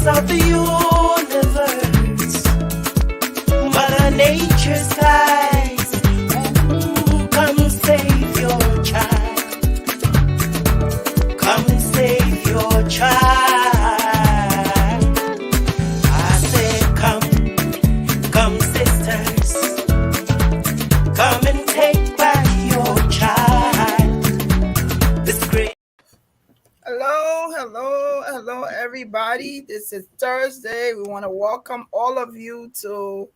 of the universe, Mother Nature sighs. Ooh, come save your child. Come save your child. I said, come sisters, come and take back your child. This great. Hello, everybody. This is Thursday. We want to welcome all of you to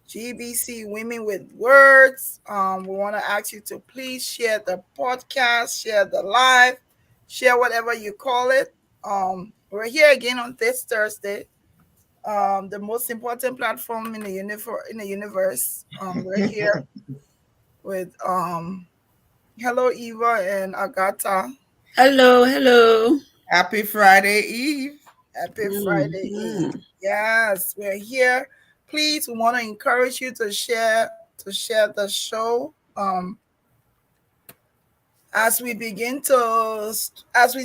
GeesBeeCee Women with Words. We want to ask you to please share the podcast, share the live, share whatever you call it. We're here again on this Thursday. The most important platform in the universe. We're here with hello Eva and Agatha. Hello. Happy Friday Eve. Happy Friday Eve. Yes, we're here. Please, we want to encourage you to share the show. As we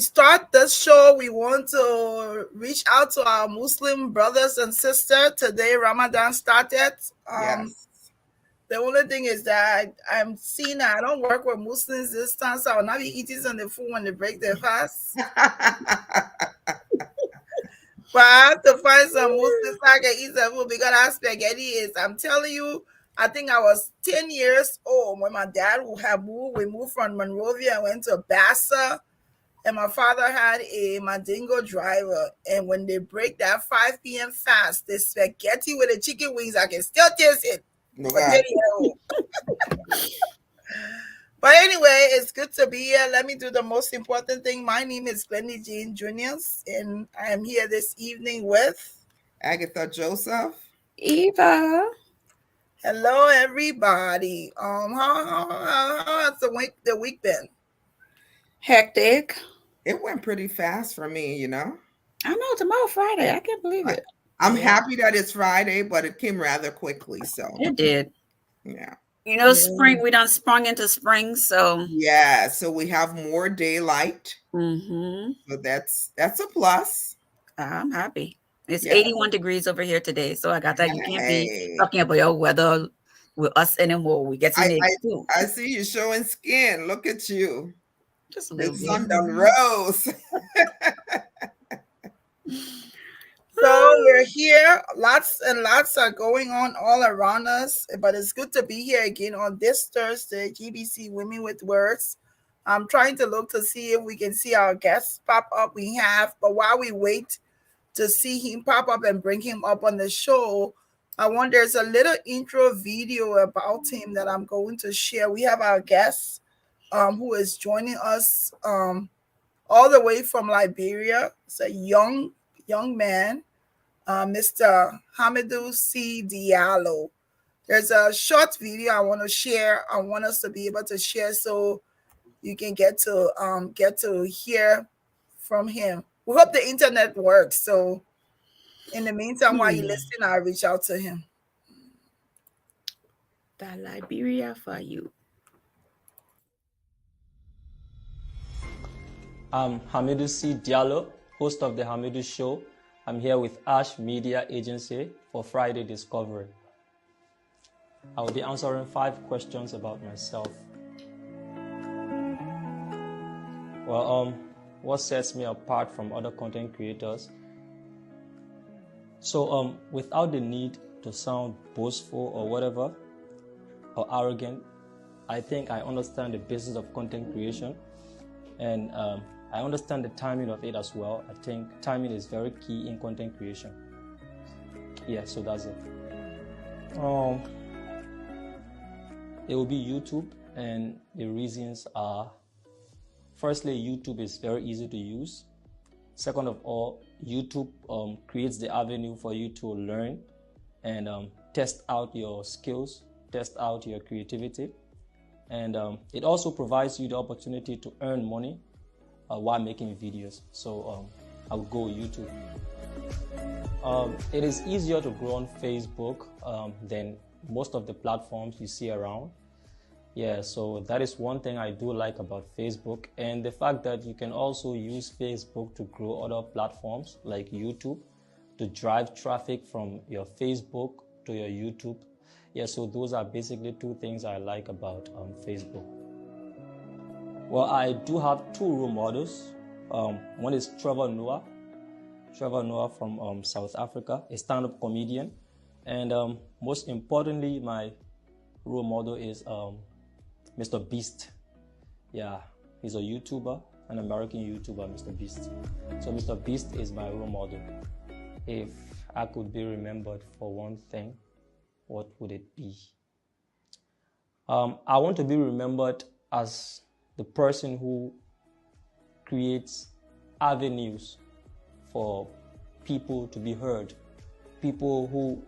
start this show, we want to reach out to our Muslim brothers and sisters. Today, Ramadan started. Yes. The only thing is that I'm seeing that I don't work with Muslims this time, so I will not be eating some of the food when they break their fast. But I have to find some Muslims I can eat some food because that spaghetti is, I'm telling you, I think I was 10 years old when my dad had moved. We moved from Monrovia and went to Bassa. And my father had a Mandingo driver. And when they break that 5 p.m. fast, the spaghetti with the chicken wings, I can still taste it. But anyway, it's good to be here. Let me do the most important thing. My name is Glennie Jean Juniors, and I am here this evening with Agatha Joseph. Eva. Hello, everybody. How has the week been? Hectic. It went pretty fast for me, you know. I know, tomorrow Friday. I can't believe it. I'm happy that it's Friday, but it came rather quickly. So it did. Yeah. You know, spring, we done sprung into spring, so yeah, so we have more daylight. So that's a plus. I'm happy. It's 81 degrees over here today, so I got that. You can't be talking about your weather with us anymore. We get some too. I see you showing skin. Look at you. Just a little bit. Sun done rose. So we're here. Lots and lots are going on all around us, but it's good to be here again on this Thursday, GeesBeeCee Women with Words. I'm trying to look to see if we can see our guests pop up. We have, but while we wait to see him pop up and bring him up on the show, there's a little intro video about him that I'm going to share. We have our guest who is joining us all the way from Liberia. It's a young man. Mr. Hamidu Diallo. There's a short video I want to share. I want us to be able to share so you can get to hear from him. We hope the internet works. So in the meantime, while you listen, I'll reach out to him. The Liberia for you. I'm Hamidu Diallo, host of the Hamidu Show. I'm here with Ash Media Agency for Friday Discovery. I will be answering 5 questions about myself. Well, what sets me apart from other content creators? So, without the need to sound boastful or whatever, or arrogant, I think I understand the basis of content creation, and I understand the timing of it as well. I think timing is very key in content creation. Yeah, so that's it. It will be YouTube, and the reasons are, firstly, YouTube is very easy to use. Second of all, YouTube creates the avenue for you to learn and test out your skills, test out your creativity. And it also provides you the opportunity to earn money while making videos. So I would go YouTube. It is easier to grow on Facebook than most of the platforms you see around. Yeah, so that is one thing I do like about Facebook, and the fact that you can also use Facebook to grow other platforms like YouTube. to drive traffic from your Facebook to your YouTube. Yeah, so those are basically two things I like about Facebook. Well, I do have two role models. One is Trevor Noah from South Africa, a stand-up comedian. And most importantly, my role model is Mr. Beast. Yeah, he's a YouTuber, an American YouTuber, Mr. Beast. So Mr. Beast is my role model. If I could be remembered for one thing, what would it be? I want to be remembered as the person who creates avenues for people to be heard, people who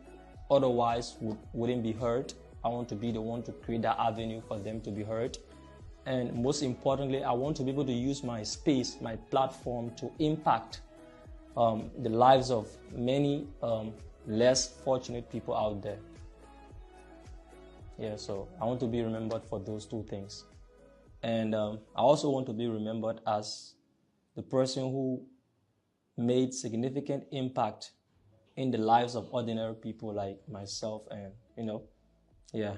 otherwise wouldn't be heard. I want to be the one to create that avenue for them to be heard. And most importantly, I want to be able to use my space, my platform to impact the lives of many less fortunate people out there. Yeah, so I want to be remembered for those two things. And I also want to be remembered as the person who made significant impact in the lives of ordinary people like myself. And, yeah.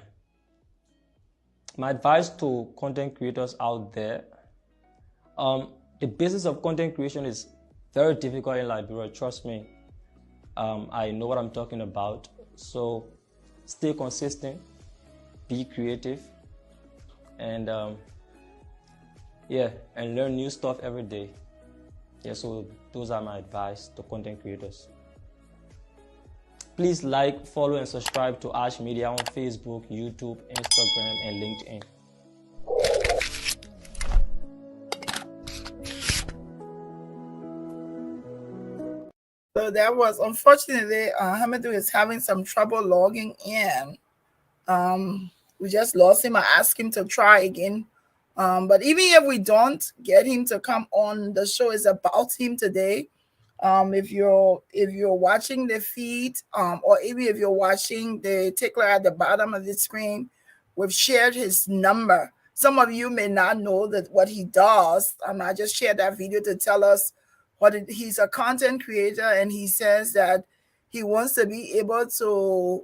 My advice to content creators out there, the business of content creation is very difficult in Liberia, trust me. I know what I'm talking about. So stay consistent, be creative, and and learn new stuff every day. Yeah, so those are my advice to content creators. Please like, follow, and subscribe to Ash Media on Facebook, YouTube, Instagram, and LinkedIn. So that was, unfortunately, Hamidu is having some trouble logging in. We just lost him. I asked him to try again. But even if we don't get him to come on, the show is about him today. If you're watching the feed, or even if you're watching the tickler at the bottom of the screen, we've shared his number. Some of you may not know that what he does. I just shared that video to tell us he's a content creator, and he says that he wants to be able to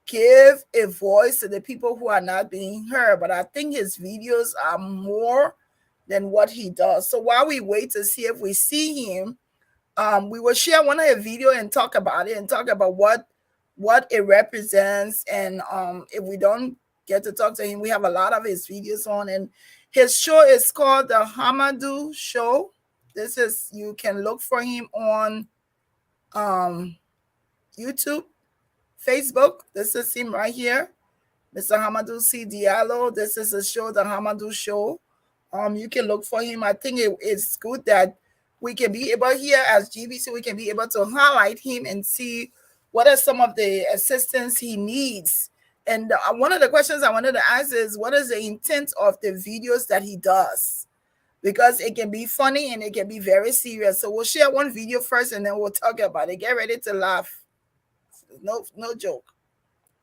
give a voice to the people who are not being heard. But I think his videos are more than what he does. So while we wait to see if we see him, we will share one of his videos and talk about it, and talk about what it represents. And if we don't get to talk to him, we have a lot of his videos on, and his show is called the Hamidu Show. You can look for him on YouTube, Facebook. This is him right here, Mr. Hamidu Diallo. This is a show, the Hamidu Show. You can look for him. I think it's good that we can be able here as GeesBeeCee, we can be able to highlight him and see what are some of the assistance he needs. And one of the questions I wanted to ask is, what is the intent of the videos that he does? Because it can be funny and it can be very serious. So we'll share one video first, and then we'll talk about it. Get ready to laugh. No joke.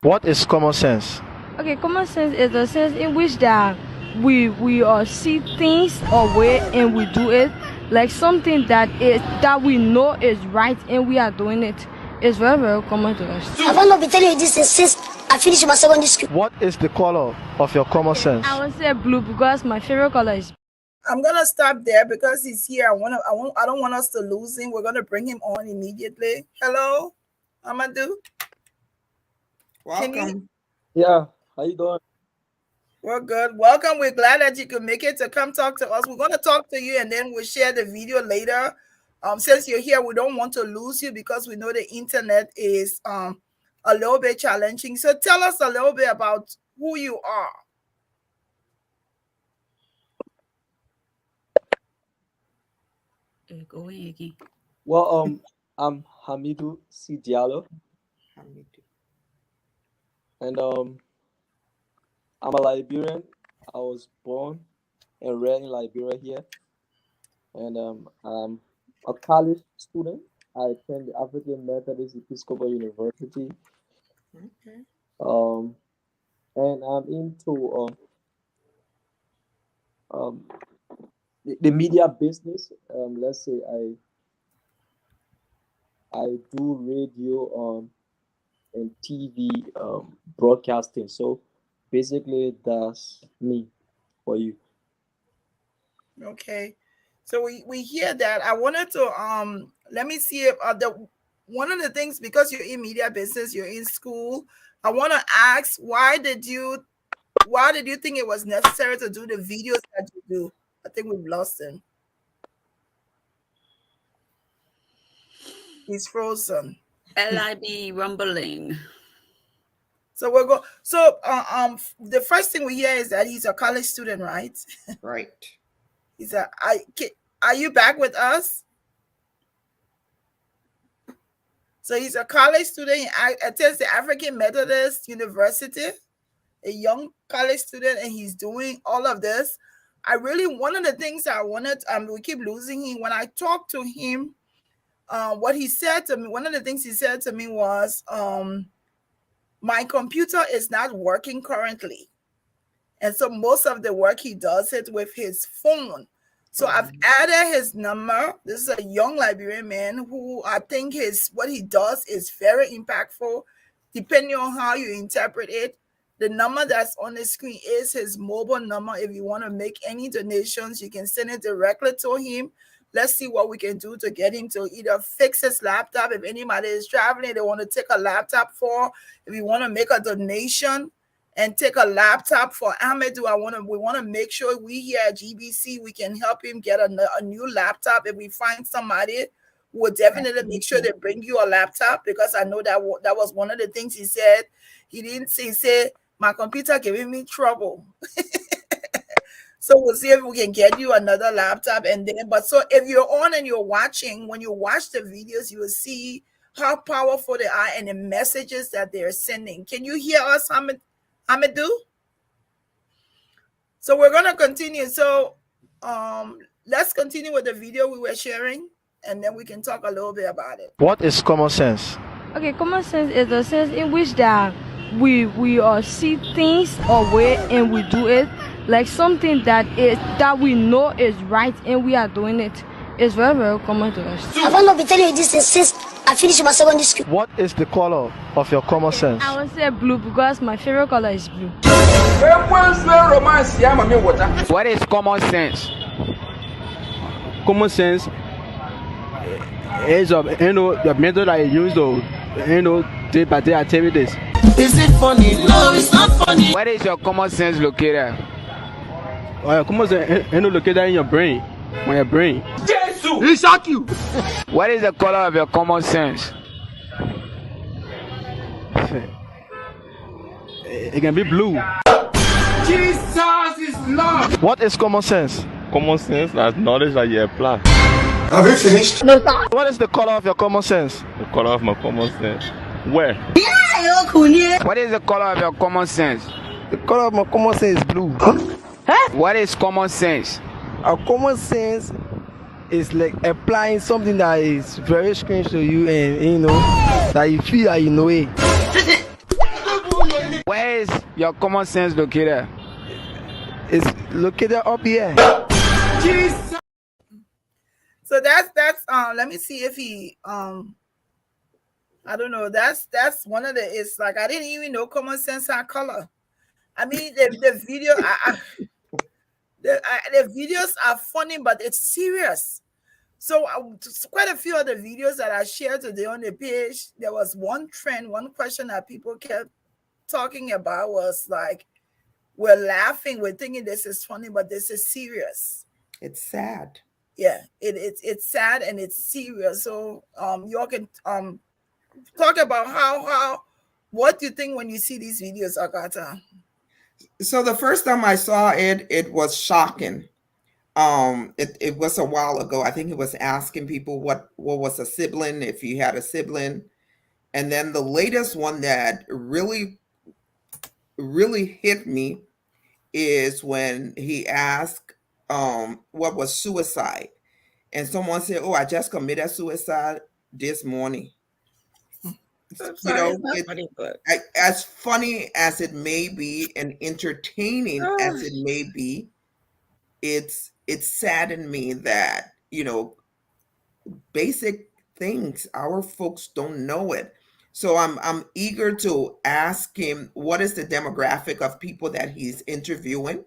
What is common sense? Okay, common sense is the sense in which that we see things or way and we do it, like something that we know is right and we are doing it. It's very, very common to us. I've not been telling you this since I finished my secondary school. What is the color of your common sense? I would say blue because my favorite color is. I'm gonna stop there because he's here. I don't want us to lose him. We're gonna bring him on immediately. Hello, Hamidu. Welcome. Yeah, how you doing? We're good. Welcome. We're glad that you could make it to come talk to us. We're gonna talk to you, and then we'll share the video later. Since you're here, we don't want to lose you because we know the internet is a little bit challenging. So tell us a little bit about who you are. Go ahead again. Well, I'm Hamidu Diallo, and I'm a Liberian. I was born and raised in Liberia here, and I'm a college student. I attend the African Methodist Episcopal University. Okay. And I'm into the media business. Let's say I do radio and TV broadcasting. So basically, that's me for you. Okay. So we hear that. I wanted to let me see if the one of the things, because you're in media business, you're in school, I want to ask, why did you think it was necessary to do the videos that you do? I think we've lost him. He's frozen. LIB rumbling. So we'll go. So the first thing we hear is that he's a college student, right? Right. Are you back with us? So he's a college student. He attends the African Methodist University, a young college student, and he's doing all of this. One of the things I wanted, we keep losing him. When I talked to him, what he said to me, one of the things he said to me was, my computer is not working currently. And so most of the work he does it with his phone. So I've added his number. This is a young Liberian man who I think what he does is very impactful, depending on how you interpret it. The number that's on the screen is his mobile number. If you want to make any donations, you can send it directly to him. Let's see what we can do to get him to either fix his laptop. If anybody is traveling, they want to take a laptop if you want to make a donation and take a laptop for Hamidu, we want to make sure we here at GeesBeeCee, we can help him get a new laptop. If we find somebody, we'll definitely make sure they bring you a laptop, because I know that was one of the things he said. He said, my computer giving me trouble. So we'll see if we can get you another laptop. So if you're on and you're watching, when you watch the videos, you will see how powerful they are and the messages that they're sending. Can you hear us, Hamidu? So we're going to continue. So let's continue with the video we were sharing, and then we can talk a little bit about it. What is common sense? Okay, common sense is the sense in which that we see things or way and we do it, like something that we know is right and we are doing it. It's very, very common to us. I've not been telling you this since I finished my secondary school. What is the color of your common sense? I would say blue because my favorite color is blue. What is common sense? Common sense is the method I use to day-by-day activities. Is it funny? No, it's not funny. Where is your common sense located? Common sense located in your brain. On your brain. Jesus! He shock you. What is the color of your common sense? It can be blue. Jesus is Lord. What is common sense? Common sense is knowledge that you apply. Have you finished? No, sir. What is the color of your common sense? The color of my common sense. Where? What is the color of your common sense? The color of my common sense is blue. Huh? What is common sense? A common sense is like applying something that is very strange to you, and that you feel that you know it. Where is your common sense located? It's located up here. Jesus. So that's let me see if he I don't know. That's one of the. It's like I didn't even know common sense had color. I mean, the video, the videos are funny, but it's serious. So quite a few of the videos that I shared today on the page, there was one question that people kept talking about was like, we're laughing, we're thinking this is funny, but this is serious. It's sad. Yeah, it's sad and it's serious. So you all can talk about what do you think when you see these videos, Agatha? So the first time I saw it, it was shocking. It was a while ago. I think it was asking people what was a sibling, if you had a sibling. And then the latest one that really hit me is when he asked what was suicide. And someone said, "Oh, I just committed suicide this morning." As funny as it may be and entertaining as it may be, it saddened me that basic things. Our folks don't know it. So I'm eager to ask him what is the demographic of people that he's interviewing,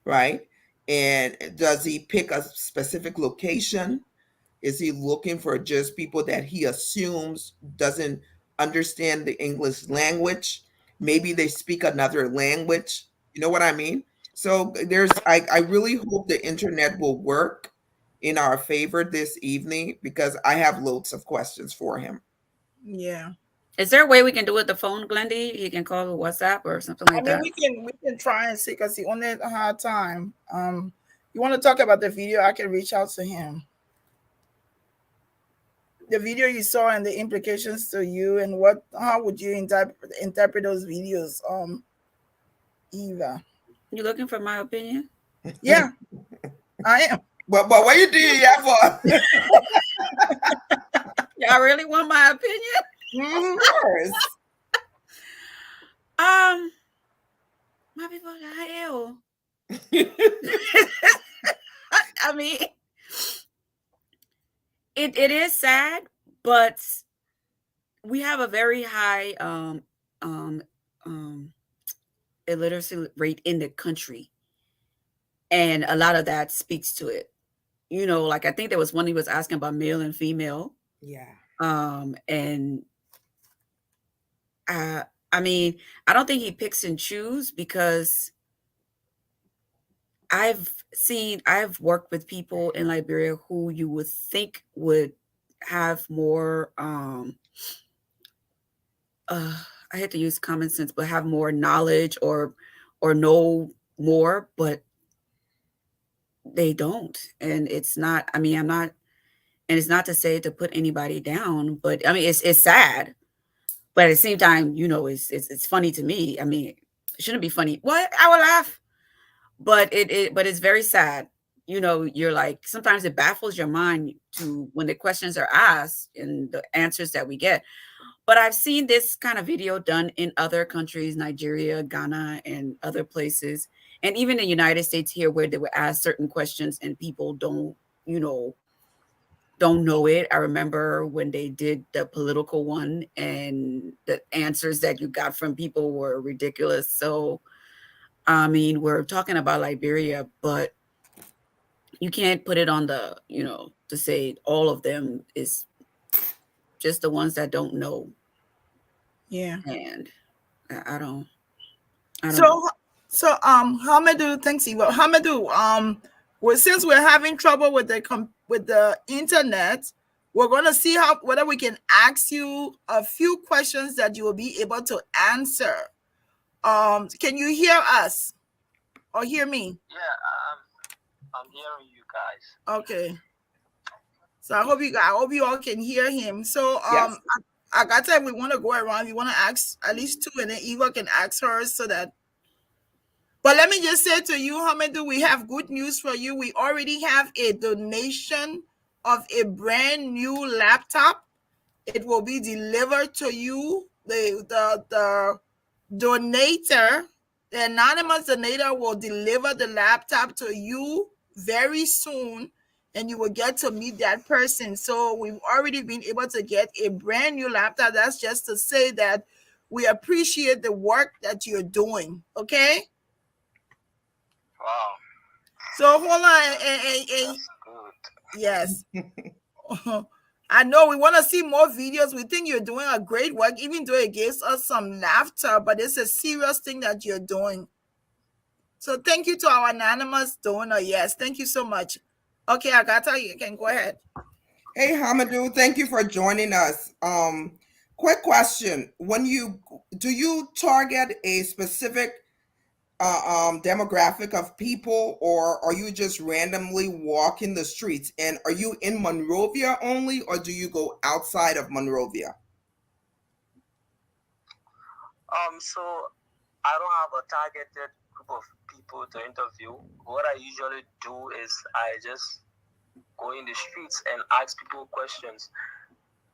right? And does he pick a specific location? Is he looking for just people that he assumes doesn't understand the English language? Maybe they speak another language. You know what I mean? So I really hope the internet will work in our favor this evening because I have loads of questions for him. Yeah. Is there a way we can do it the phone, Glendy? He can call the WhatsApp or something like that. We can try and see because he only had a hard time. You want to talk about the video? I can reach out to him. The video you saw and the implications to you, and how would you interpret those videos? Eva, you looking for my opinion? Yeah, I am. But what you do for? Y'all really want my opinion? Of course. My people got ill. I mean, it is sad, but we have a very high illiteracy rate in the country, and a lot of that speaks to it. You know, like I think there was one he was asking about male and female. Yeah. And I mean, I don't think he picks and chooses because I've worked with people in Liberia who you would think would have more I hate to use common sense, but have more knowledge or know more, but they don't. And it's not, I mean, and it's not to say to put anybody down, but I mean, it's sad. But at the same time, you know, it's funny to me. I mean, it shouldn't be funny. What? I would laugh. But but it's very sad. You know, you're like, sometimes it baffles your mind to when the questions are asked and the answers that we get. But I've seen this kind of video done in other countries, Nigeria, Ghana, and other places. And even in the United States here, where they would ask certain questions and people don't know it. I remember when they did the political one and the answers that you got from people were ridiculous. So, I mean, we're talking about Liberia, but you can't put it on the, to say all of them is just the ones that don't know. Yeah. And I don't know. So, Hamidu, thanks, Eva. Hamidu, well, since we're having trouble with the internet, we're going to see whether we can ask you a few questions that you will be able to answer. Can you hear us or hear me? Yeah, I'm hearing you guys. Okay. So I hope you all can hear him. So yes. I got time. We want to go around. We want to ask at least two, and then Eva can ask hers so that. But let me just say to you, Hamidu, we have good news for you. We already have a donation of a brand new laptop. It will be delivered to you. The donator, the anonymous donator, will deliver the laptop to you very soon, and you will get to meet that person. So we've already been able to get a brand new laptop. That's just to say that we appreciate the work that you're doing. Okay. Wow. So hold on. That's good. Yes. I know we want to see more videos. We think you're doing a great work, even though it gives us some laughter, but it's a serious thing that you're doing. So thank you to our anonymous donor. Yes, thank you so much. Okay, Agatha, you can go ahead. Hey, Hamidu, thank you for joining us. Quick question. Do you target a specific demographic of people, or are you just randomly walking the streets? And are you in Monrovia only, or do you go outside of Monrovia? So I don't have a targeted group of people to interview. What I usually do is I just go in the streets and ask people questions.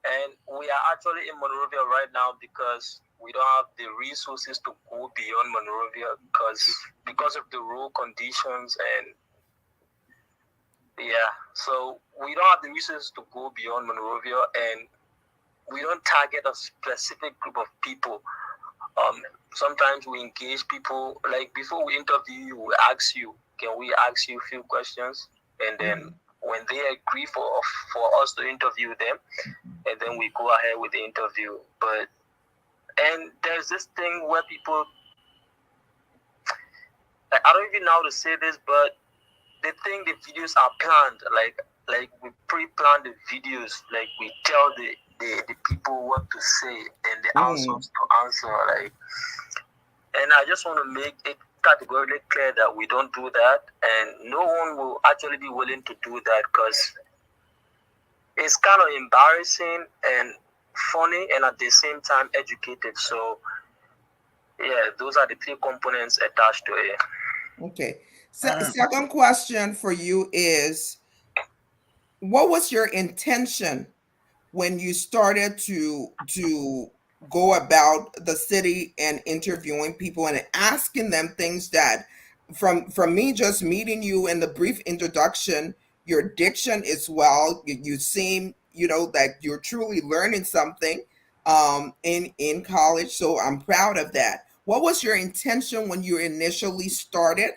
And we are actually in Monrovia right now because we don't have the resources to go beyond Monrovia because of the road conditions, and Yeah, so we don't have the resources to go beyond Monrovia, and we don't target a specific group of people. Sometimes we engage people, like before we interview you, we ask you, can we ask you a few questions? And then when they agree for us to interview them, and then we go ahead with the interview. And there's this thing where people, like, I don't even know how to say this, but they think the videos are planned. Like we pre-plan the videos. Like we tell the people what to say and the answers to answer. And I just want to make it categorically clear that we don't do that, and no one will actually be willing to do that because it's kind of embarrassing and funny, and at the same time educative. So yeah, those are the three components attached to it. Okay. Second question for you is, what was your intention when you started to go about the city and interviewing people and asking them things that, from me just meeting you in the brief introduction, your diction is well, you seem, that you're truly learning something in college, so I'm proud of that. What was your intention when you initially started,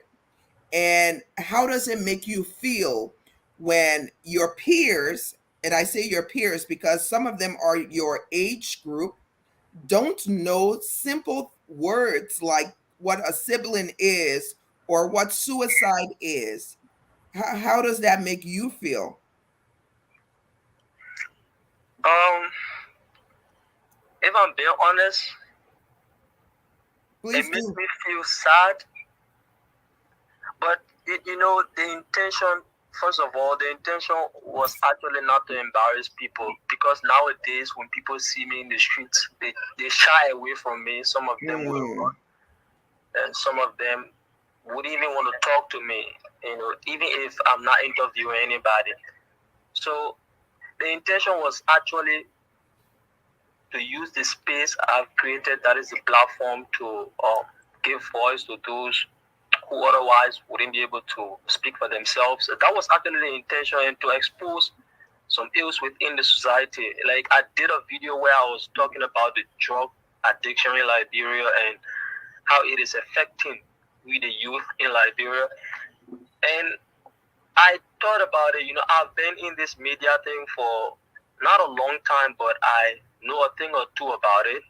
and how does it make you feel when your peers, and I say your peers because some of them are your age group, don't know simple words like what a sibling is or what suicide is? How does that make you feel? If I'm being honest, it makes me feel sad. But the intention, first of all, the intention was actually not to embarrass people, because nowadays when people see me in the streets, they shy away from me. Some of them will run, and some of them wouldn't even want to talk to me, even if I'm not interviewing anybody. So the intention was actually to use the space I've created, that is the platform, to give voice to those who otherwise wouldn't be able to speak for themselves. That was actually the intention, and to expose some ills within the society. Like, I did a video where I was talking about the drug addiction in Liberia and how it is affecting we the youth in Liberia. And I thought about it, I've been in this media thing for not a long time, but I know a thing or two about it.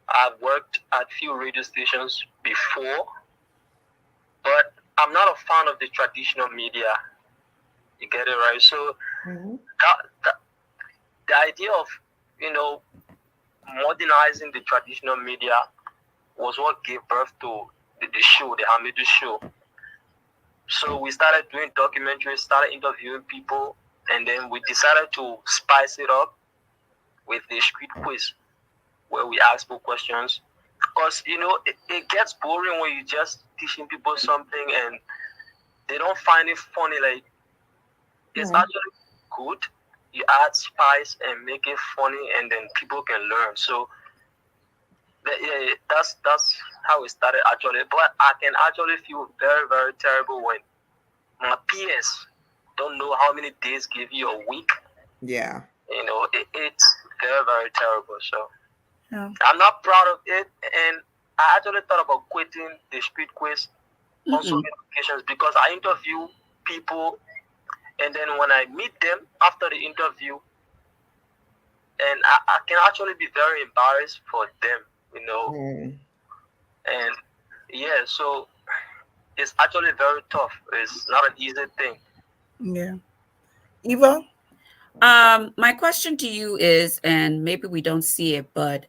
I've worked at few radio stations before, but I'm not a fan of the traditional media. You get it, right? So the idea of, modernizing the traditional media was what gave birth to the show, the Hamidu Show. So we started doing documentaries, started interviewing people, and then we decided to spice it up with the street quiz, where we ask people questions. Because, it gets boring when you just teaching people something and they don't find it funny. Like, it's actually good. You add spice and make it funny, and then people can learn. So that's how it started actually. But I can actually feel very, very terrible when my peers don't know how many days give you a week. Yeah. It's very, very terrible. So yeah. I'm not proud of it, and I actually thought about quitting the street quiz on so many occasions, because I interview people, and then when I meet them after the interview, and I can actually be very embarrassed for them, And yeah, so it's actually very tough. It's not an easy thing. Yeah. Eva? My question to you is, and maybe we don't see it, but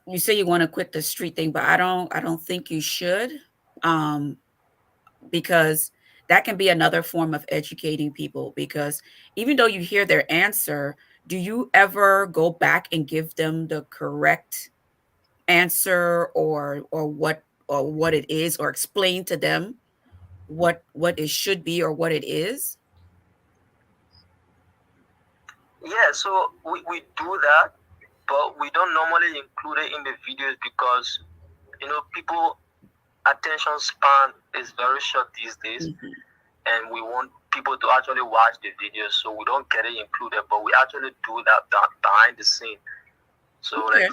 you say you want to quit the street thing, but I don't think you should, because that can be another form of educating people. Because even though you hear their answer, do you ever go back and give them the correct answer, or what it is, or explain to them what it should be or what it is? Yeah, so we do that, but we don't normally include it in the videos because, people attention span is very short these days. and we want people to actually watch the videos, so we don't get it included, but we actually do that behind the scene. So Okay. like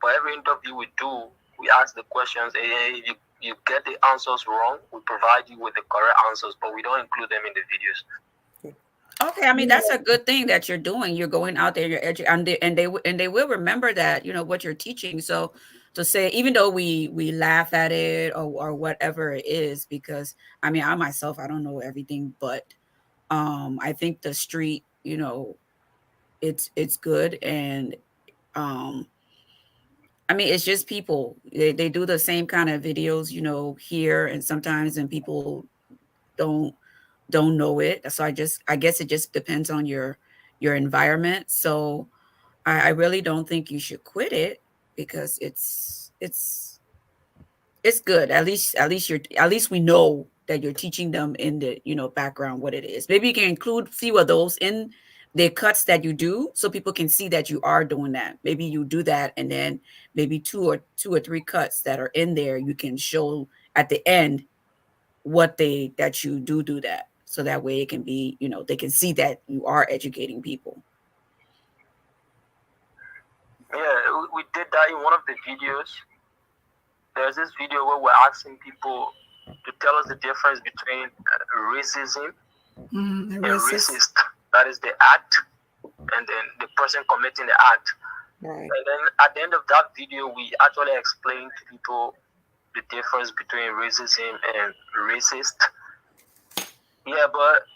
for every interview we do, we ask the questions, and if you get the answers wrong, we provide you with the correct answers, but we don't include them in the videos. Okay, I mean that's a good thing that you're doing. You're going out there, you're educating, and they will remember that, you know, what you're teaching. So to say, even though we laugh at it or whatever it is, because I mean I myself, I don't know everything, but I think the street, you know, it's good, and I mean it's just people. They do the same kind of videos, you know, here and sometimes, and people don't know it. So I guess it just depends on your environment. So I really don't think you should quit it, because it's good. At least we know that you're teaching them in the, you know, background what it is. Maybe you can include few of those in the cuts that you do, so people can see that you are doing that. Maybe you do that, and then maybe two or three cuts that are in there, you can show at the end that you do that, so that way it can be, you know, they can see that you are educating people. Yeah, we did that in one of the videos. There's this video where we're asking people to tell us the difference between racism and racist. That is the act, and then the person committing the act. Right. And then at the end of that video, we actually explain to people the difference between racism and racist. Yeah, but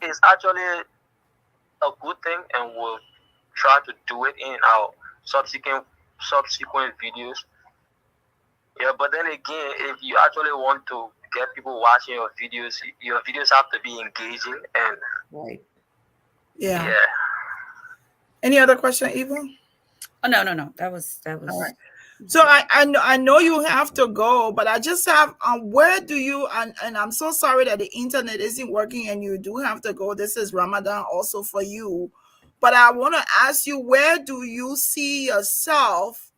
it's actually a good thing, and we'll try to do it in our subsequent videos. Yeah, but then again, if you actually want to get people watching your videos have to be engaging and right. Yeah. Any other question, Eva? Oh, no. That was. All right. So I know you have to go, but I just have where do you and I'm so sorry that the internet isn't working and you do have to go. This is Ramadan also for you. But I want to ask you, where do you see yourself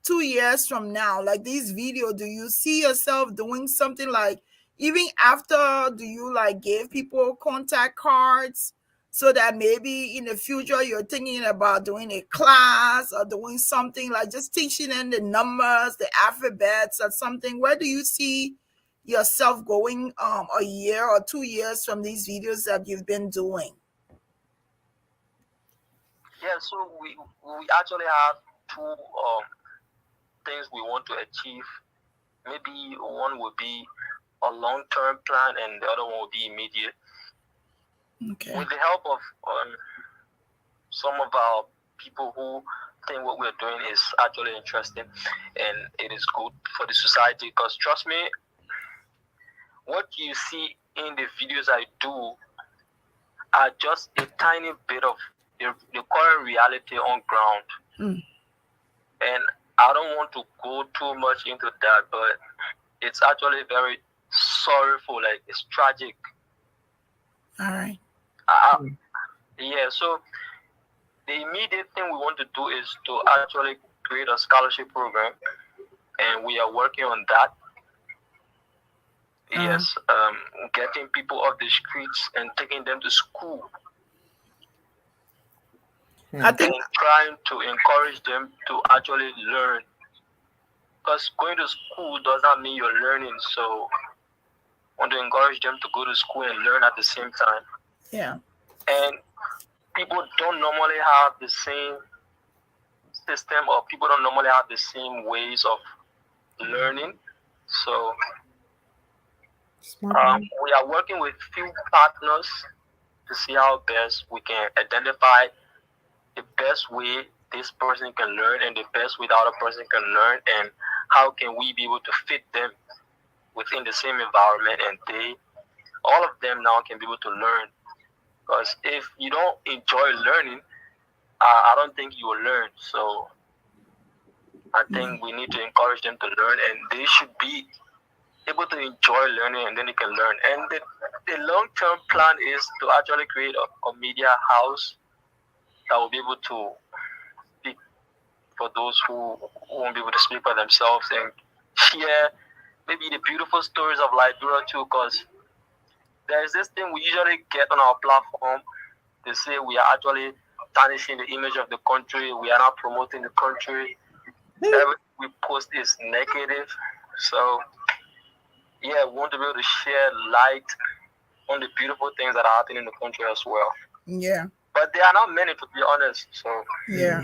2 years from now? Like these videos, do you see yourself doing something like, even after, do you like give people contact cards so that maybe in the future you're thinking about doing a class or doing something like just teaching them the numbers, the alphabets or something? Where do you see yourself going a year or 2 years from these videos that you've been doing? Yeah, so we actually have two things we want to achieve. Maybe one would be a long-term plan, and the other one will be immediate. Okay. With the help of some of our people who think what we're doing is actually interesting and it is good for the society, because trust me, what you see in the videos I do are just a tiny bit of the current reality on ground. And I don't want to go too much into that, but it's actually very sorrowful, like it's tragic. All right. Yeah, so the immediate thing we want to do is to actually create a scholarship program, and we are working on that. Yes, getting people off the streets and taking them to school. I think trying to encourage them to actually learn, because going to school does not mean you're learning. So I want to encourage them to go to school and learn at the same time. Yeah. And people don't normally have the same system, or people don't normally have the same ways of learning. So we are working with few partners to see how best we can identify the best way this person can learn and the best way the other person can learn, and how can we be able to fit them within the same environment, and all of them now can be able to learn. Because if you don't enjoy learning, I don't think you will learn. So I think we need to encourage them to learn, and they should be able to enjoy learning, and then they can learn. And the long-term plan is to actually create a media house that will be able to speak for those who won't be able to speak for themselves, and share maybe the beautiful stories of Liberia too, because there's this thing we usually get on our platform. They say we are actually tarnishing the image of the country. We are not promoting the country. Everything we post is negative. So, yeah, we want to be able to share light on the beautiful things that are happening in the country as well. Yeah. But there are not many, to be honest. So yeah.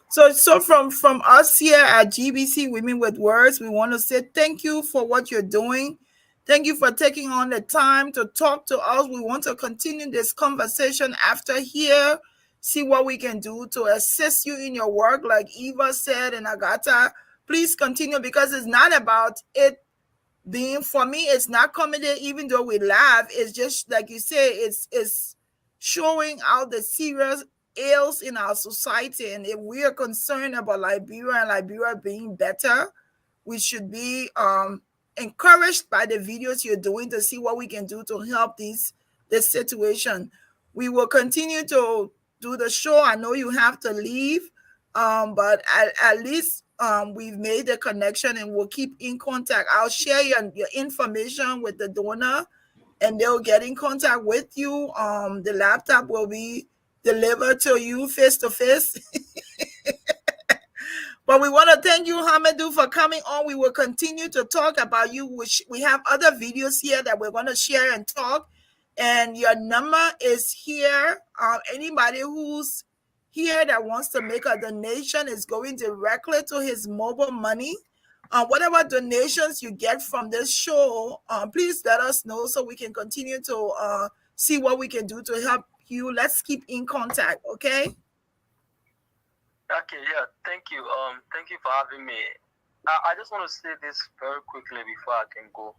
So from us here at GeesBeeCee Women with Words, we want to say thank you for what you're doing. Thank you for taking on the time to talk to us. We want to continue this conversation after here, see what we can do to assist you in your work, like Eva said and Agatha. Please continue, because it's not about it being, for me, it's not comedy, even though we laugh. It's just like you say, it's showing out the serious ills in our society. And if we are concerned about Liberia and Liberia being better, we should be encouraged by the videos you're doing to see what we can do to help this situation. We will continue to do the show. I know you have to leave, but at least we've made the connection and we'll keep in contact. I'll share your information with the donor and they'll get in contact with you. The laptop will be delivered to you face to face. But we want to thank you, Hamidu, for coming on. We will continue to talk about you, which we have other videos here that we're going to share and talk. And your number is here. Anybody who's here that wants to make a donation is going directly to his mobile money. Whatever donations you get from this show, please let us know so we can continue to see what we can do to help you. Let's keep in contact, okay? Okay, yeah, thank you. Thank you for having me. I just want to say this very quickly before I can go.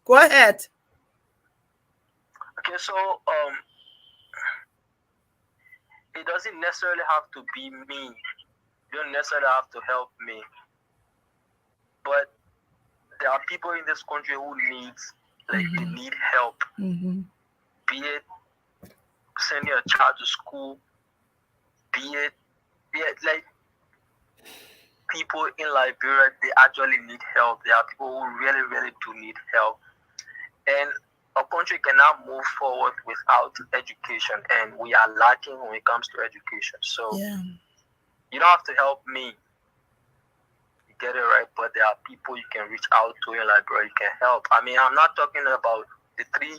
Go ahead. Okay, so it doesn't necessarily have to be me. You don't necessarily have to help me. But there are people in this country who they need help. Be it sending a child to school, be it like people in Liberia, they actually need help. There are people who really, really do need help. And a country cannot move forward without education, and we are lacking when it comes to education. So you don't have to help me. You get it right, but there are people you can reach out to in Liberia. You can help. I mean, I'm not talking about the three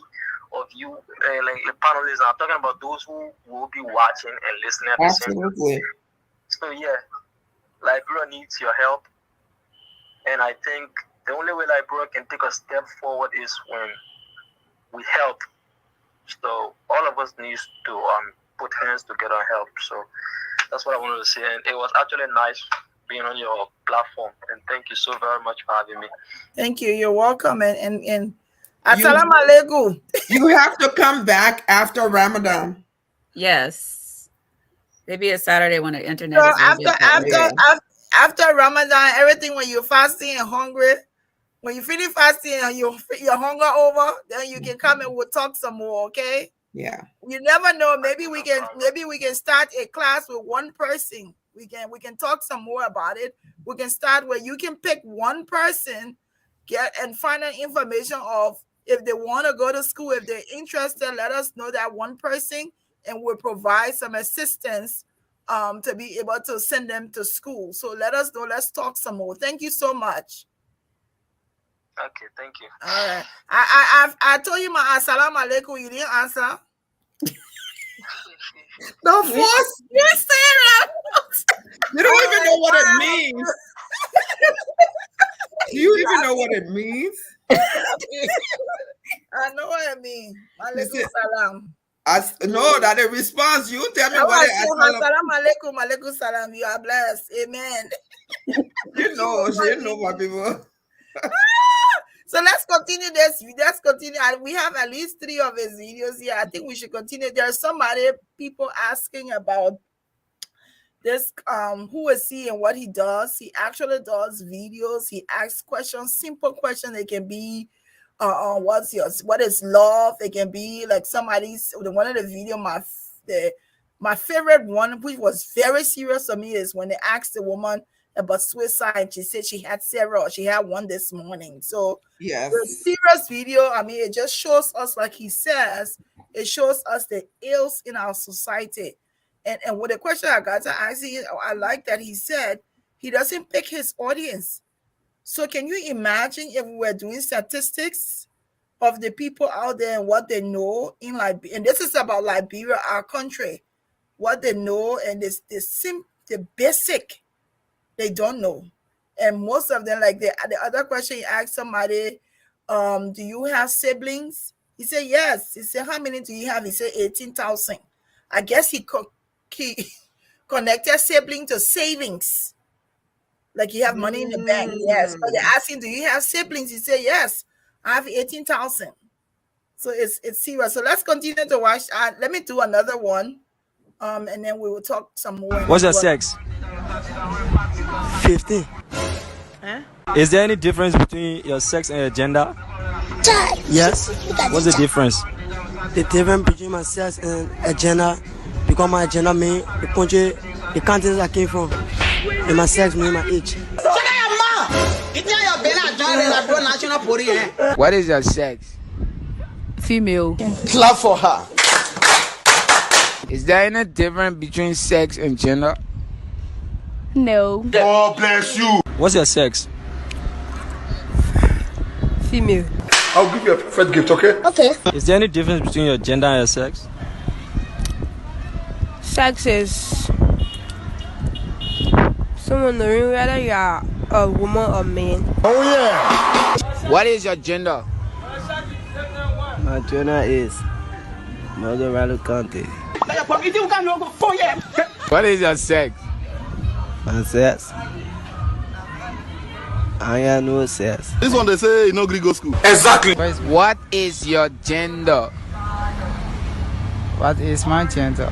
of you, like the panelists. I'm talking about those who will be watching and listening at the same time. Absolutely. So yeah, Liberia needs your help, and I think the only way Liberia can take a step forward is when we help. So all of us needs to put hands together and help. So that's what I wanted to say, and it was actually nice being on your platform. And thank you so very much for having me. Thank you. You're welcome. And Assalamu alaikum. You have to come back after Ramadan. Yes. Maybe a Saturday when the internet is after Ramadan, everything, when you're fasting and hungry, when you finish fasting and your hunger over, then you can come and we'll talk some more, okay? Yeah. You never know. Maybe we can start a class with one person. We can talk some more about it. We can start where you can pick one person, get and find out information of if they want to go to school, if they're interested, let us know that one person and we'll provide some assistance to be able to send them to school. So let us know. Let's talk some more. Thank you so much. Okay, thank you. All right. I told you my assalamu alaikum. You didn't answer. No force. You're saying You don't even know what it means. Do you even know what it means? I know what it means. Alaikum salam. No, that a response. You tell me what it is. Salam alaikum, alaikum salam. You are blessed. Amen. You know my people. So let's continue this. Let's continue. And we have at least 3 of his videos here. I think we should continue. There are some other people asking about this, who is he and what he does. He actually does videos. He asks questions, simple questions. They can be what is love? It can be like somebody's one of the video, my favorite one, which was very serious to me, is when they asked the woman, about suicide. She said she had several. She had one this morning. So Yes, the serious video, I mean, it just shows us, like he says, it shows us the ills in our society. And with the question I got to ask you, I like that he said he doesn't pick his audience. So can you imagine if we were doing statistics of the people out there and what they know in Liberia? And this is about Liberia, our country, what they know, and the basic they don't know. And most of them, like the other question he asked somebody, do you have siblings? He said yes. He said, how many do you have? He said 18,000. I guess he connected sibling to savings. Like you have money in the bank, yes. But they asked him, do you have siblings? He said, yes, I have 18,000. So it's serious. So let's continue to watch. Let me do another one, and then we will talk some more. What's your sex? 15. Huh? Is there any difference between your sex and your gender? Yes. What's the difference? The difference between my sex and a gender, because my gender mean the country, the countries I came from, and my sex mean my age. What is your sex? Female. Clap for her. Is there any difference between sex and gender? No. God bless you. What's your sex? Female. I'll give you a perfect gift, okay? Okay. Is there any difference between your gender and your sex? Sex is someone knowing whether you are a woman or man. Oh yeah. What is your gender? My gender is Mother Rado Conte. What is your sex? My sex? I got no sex. This one they say no Grigo school. Exactly. What is your gender? What is my gender?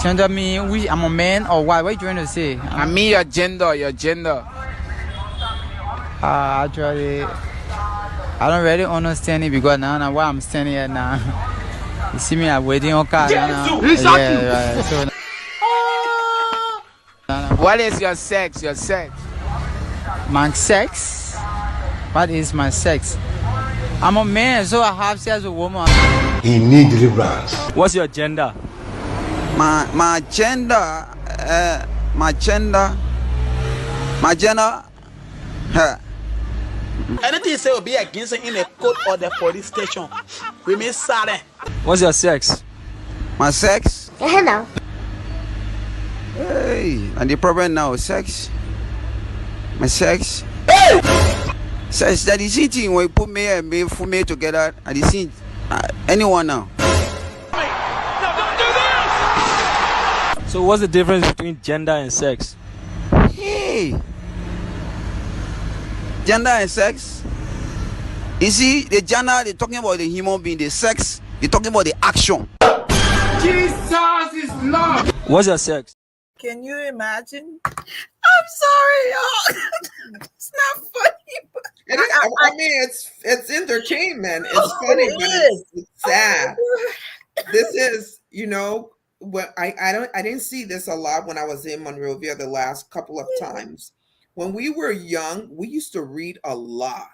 Gender mean I'm a man or what? What are you trying to say? I mean your gender, your gender. Actually, I don't really understand it because now why I'm standing here now. You see me, I'm waiting on car now. Yeah, right. So, what is your sex? Your sex? My sex? What is my sex? I'm a man, so I have sex with a woman. He need deliverance. What's your gender? My gender, Anything say will be against it in a court or the police station. We mean sorry. What's your sex? My sex? Now. Hey, and the problem now, sex. My sex. Hey! Sex, that is eating when you put me and me for me together. And you see anyone now. So what's the difference between gender and sex? Hey. Gender and sex. You see, the gender, they're talking about the human being, the sex, they're talking about the action. Jesus is love. What's your sex? Can you imagine? I'm sorry, y'all. It's not funny. But I mean, it's entertainment. It's funny, but it's sad. This is, when I didn't see this a lot when I was in Monrovia the last couple of times. When we were young, we used to read a lot.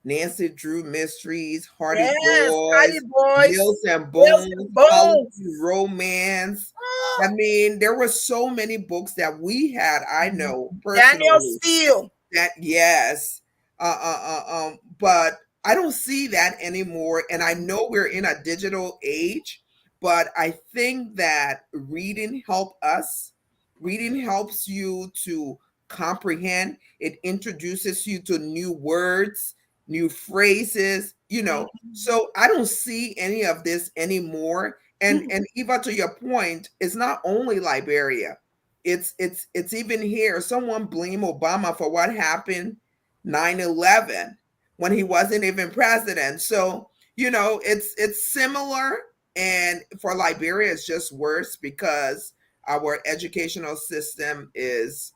Nancy Drew mysteries, Hardy Boys, Mills and Bones, romance. I mean, there were so many books that we had. I know personally. Daniel Steele. That yes, but I don't see that anymore. And I know we're in a digital age, but I think that reading helps you to comprehend. It introduces you to new words, new phrases, so I don't see any of this anymore. And Eva, to your point, it's not only Liberia, it's even here. Someone blame Obama for what happened 9/11 when he wasn't even president. So it's similar, and for Liberia it's just worse because our educational system is,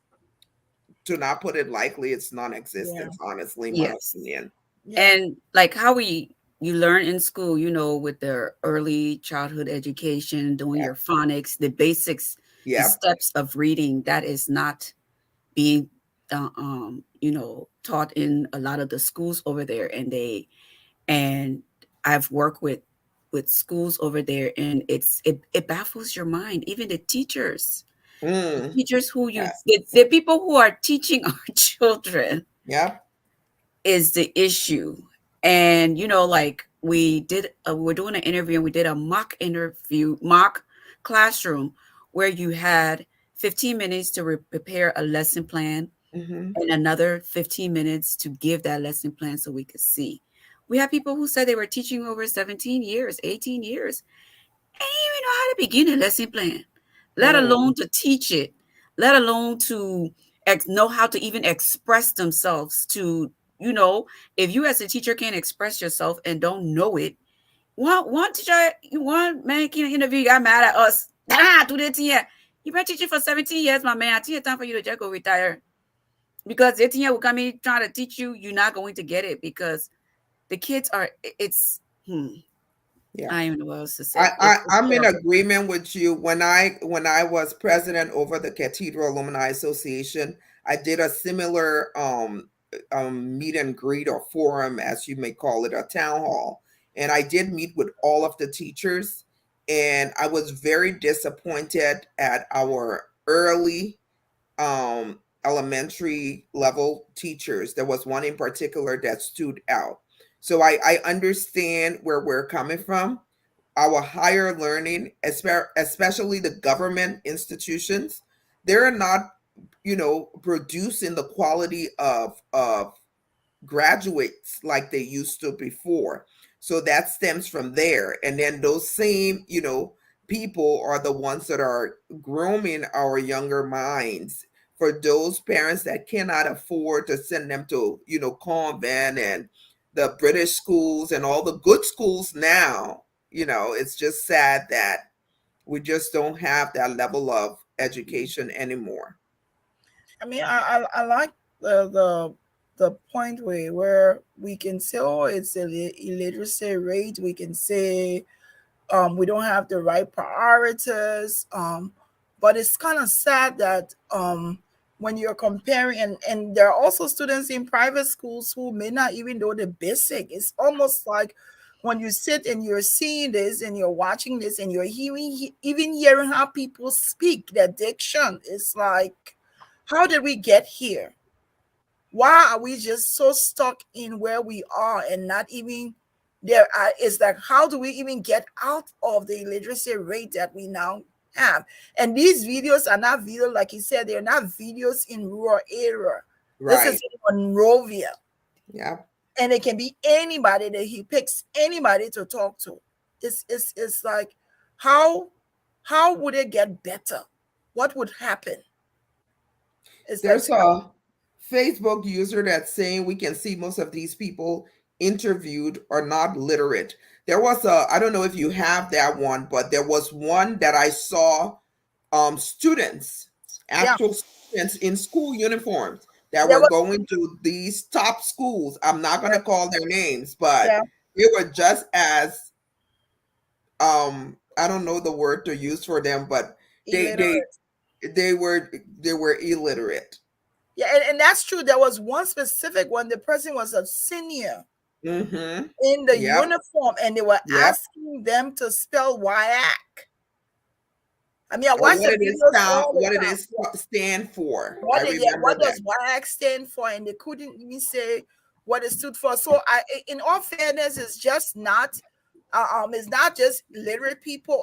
to not put it lightly, it's non-existent, honestly, my opinion. And like how you learn in school, with the early childhood education, doing your phonics, the basics, the steps of reading, that is not being taught in a lot of the schools over there, and I've worked with schools over there, and it baffles your mind. Even the teachers, who the people who are teaching our children, is the issue. And like we're doing an interview, and we did a mock classroom where you had 15 minutes to prepare a lesson plan, and another 15 minutes to give that lesson plan so we could see. We have people who said they were teaching over 17 years, 18 years, and didn't even know how to begin a lesson plan, let alone to teach it, let alone to know how to even express themselves. If you as a teacher can't express yourself and don't know it, one teacher, one man in an interview got mad at us. You've been teaching for 17 years, my man. I think it's time for you to just go retire. Because 18 years will come in trying to teach you, you're not going to get it, because the kids are, I don't even know what else to say. I'm in agreement with you. When I was president over the Cathedral Alumni Association, I did a similar meet and greet, or forum, as you may call it, a town hall. And I did meet with all of the teachers, and I was very disappointed at our early elementary level teachers. There was one in particular that stood out. So I understand where we're coming from. Our higher learning, especially the government institutions, they're not, producing the quality of graduates like they used to before. So that stems from there. And then those same, people are the ones that are grooming our younger minds for those parents that cannot afford to send them to, convent and the British schools and all the good schools now. It's just sad that we just don't have that level of education anymore. I mean, I like the point where we can say, oh, it's a illiteracy rate. We can say we don't have the right priorities. But it's kind of sad that when you're comparing, and there are also students in private schools who may not even know the basic. It's almost like when you sit and you're seeing this and you're watching this and you're hearing how people speak, their diction, it's like, how did we get here? Why are we just so stuck in where we are and not even there? It's like, how do we even get out of the illiteracy rate that we now have? And these videos are not videos, like he said, they're not videos in rural area. Right. This is in Monrovia. Yeah. And it can be anybody that he picks, anybody to talk to. It's like, how would it get better? What would happen? There's a Facebook user that's saying we can see most of these people interviewed are not literate. There was I don't know if you have that one, but there was one that I saw students, actual students in school uniforms that were going to these top schools. I'm not going to call their names, but they were just as I don't know the word to use for them, but they were illiterate. Yeah, and that's true. There was one specific one. The person was a senior in the uniform, and they were asking them to spell WIAC. I mean, I watched the videos. What did it stand for? What does WIAC stand for? And they couldn't even say what it stood for. So, in all fairness, it's just not. It's not just illiterate people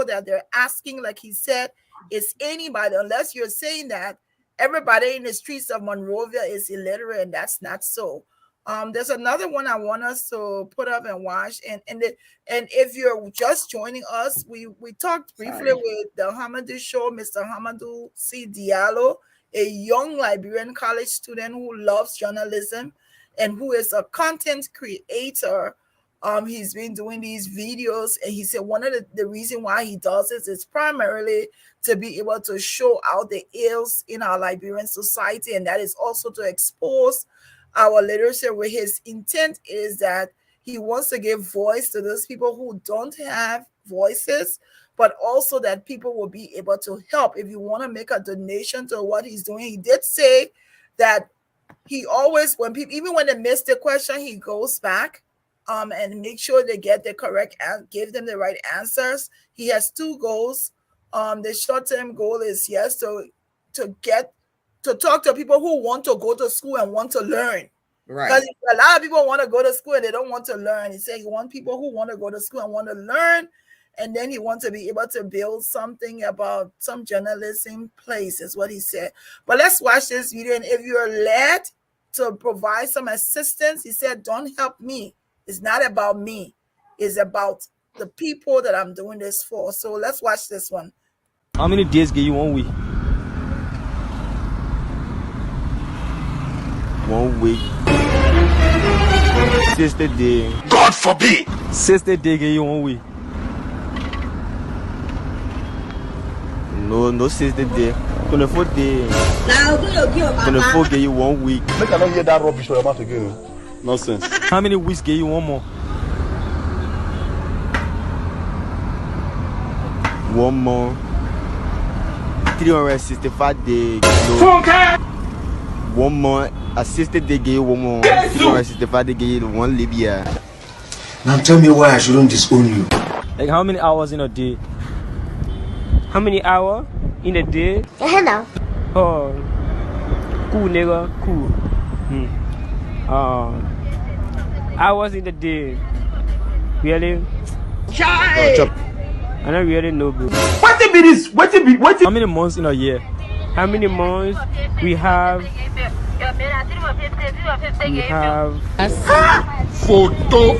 that they're asking. Like he said, it's anybody. Unless you're saying that everybody in the streets of Monrovia is illiterate, and that's not so. There's another one I want us to put up and watch. And if you're just joining us, we talked briefly with the Hamidu Show, Mr. Hamidu Diallo, a young Liberian college student who loves journalism and who is a content creator. He's been doing these videos, and he said one of the reason why he does this is primarily to be able to show out the ills in our Liberian society, and that is also to expose our literacy, where his intent is that He wants to give voice to those people who don't have voices, but also that people will be able to help. If you want to make a donation to what he's doing, he did say that he always, when people, even when they miss the question, he goes back and make sure they get the correct and give them the right answers. He has 2 goals. The short-term goal is to talk to people who want to go to school and want to learn. Right. Because a lot of people want to go to school and they don't want to learn. He said he wants people who want to go to school and want to learn. And then he wants to be able to build something about some journalism place, is what he said. But let's watch this video. And if you're led to provide some assistance, he said, don't help me. It's not about me. It's about the people that I'm doing this for. So let's watch this one. How many days get you 1 week? 1 week. 60 days. God forbid. 60 days get you 1 week. No 60 days. 24 days. 24 get you 1 week. Make I not hear that rubbish from your mouth again. Nonsense. How many weeks get you 1 more? 1 more. 365 days. No. 1 more. A 60 days get you 1 more. 365 days get you 1 Libya. Now tell me why I shouldn't disown you. Like how many hours in a day? How many hours in a day? Hello. Oh, cool nigga, cool. Hours in the day. Really? Chai! I don't really know, bro. What it be this? What it be? What it? How many months in a year? How many months we have? We have photo.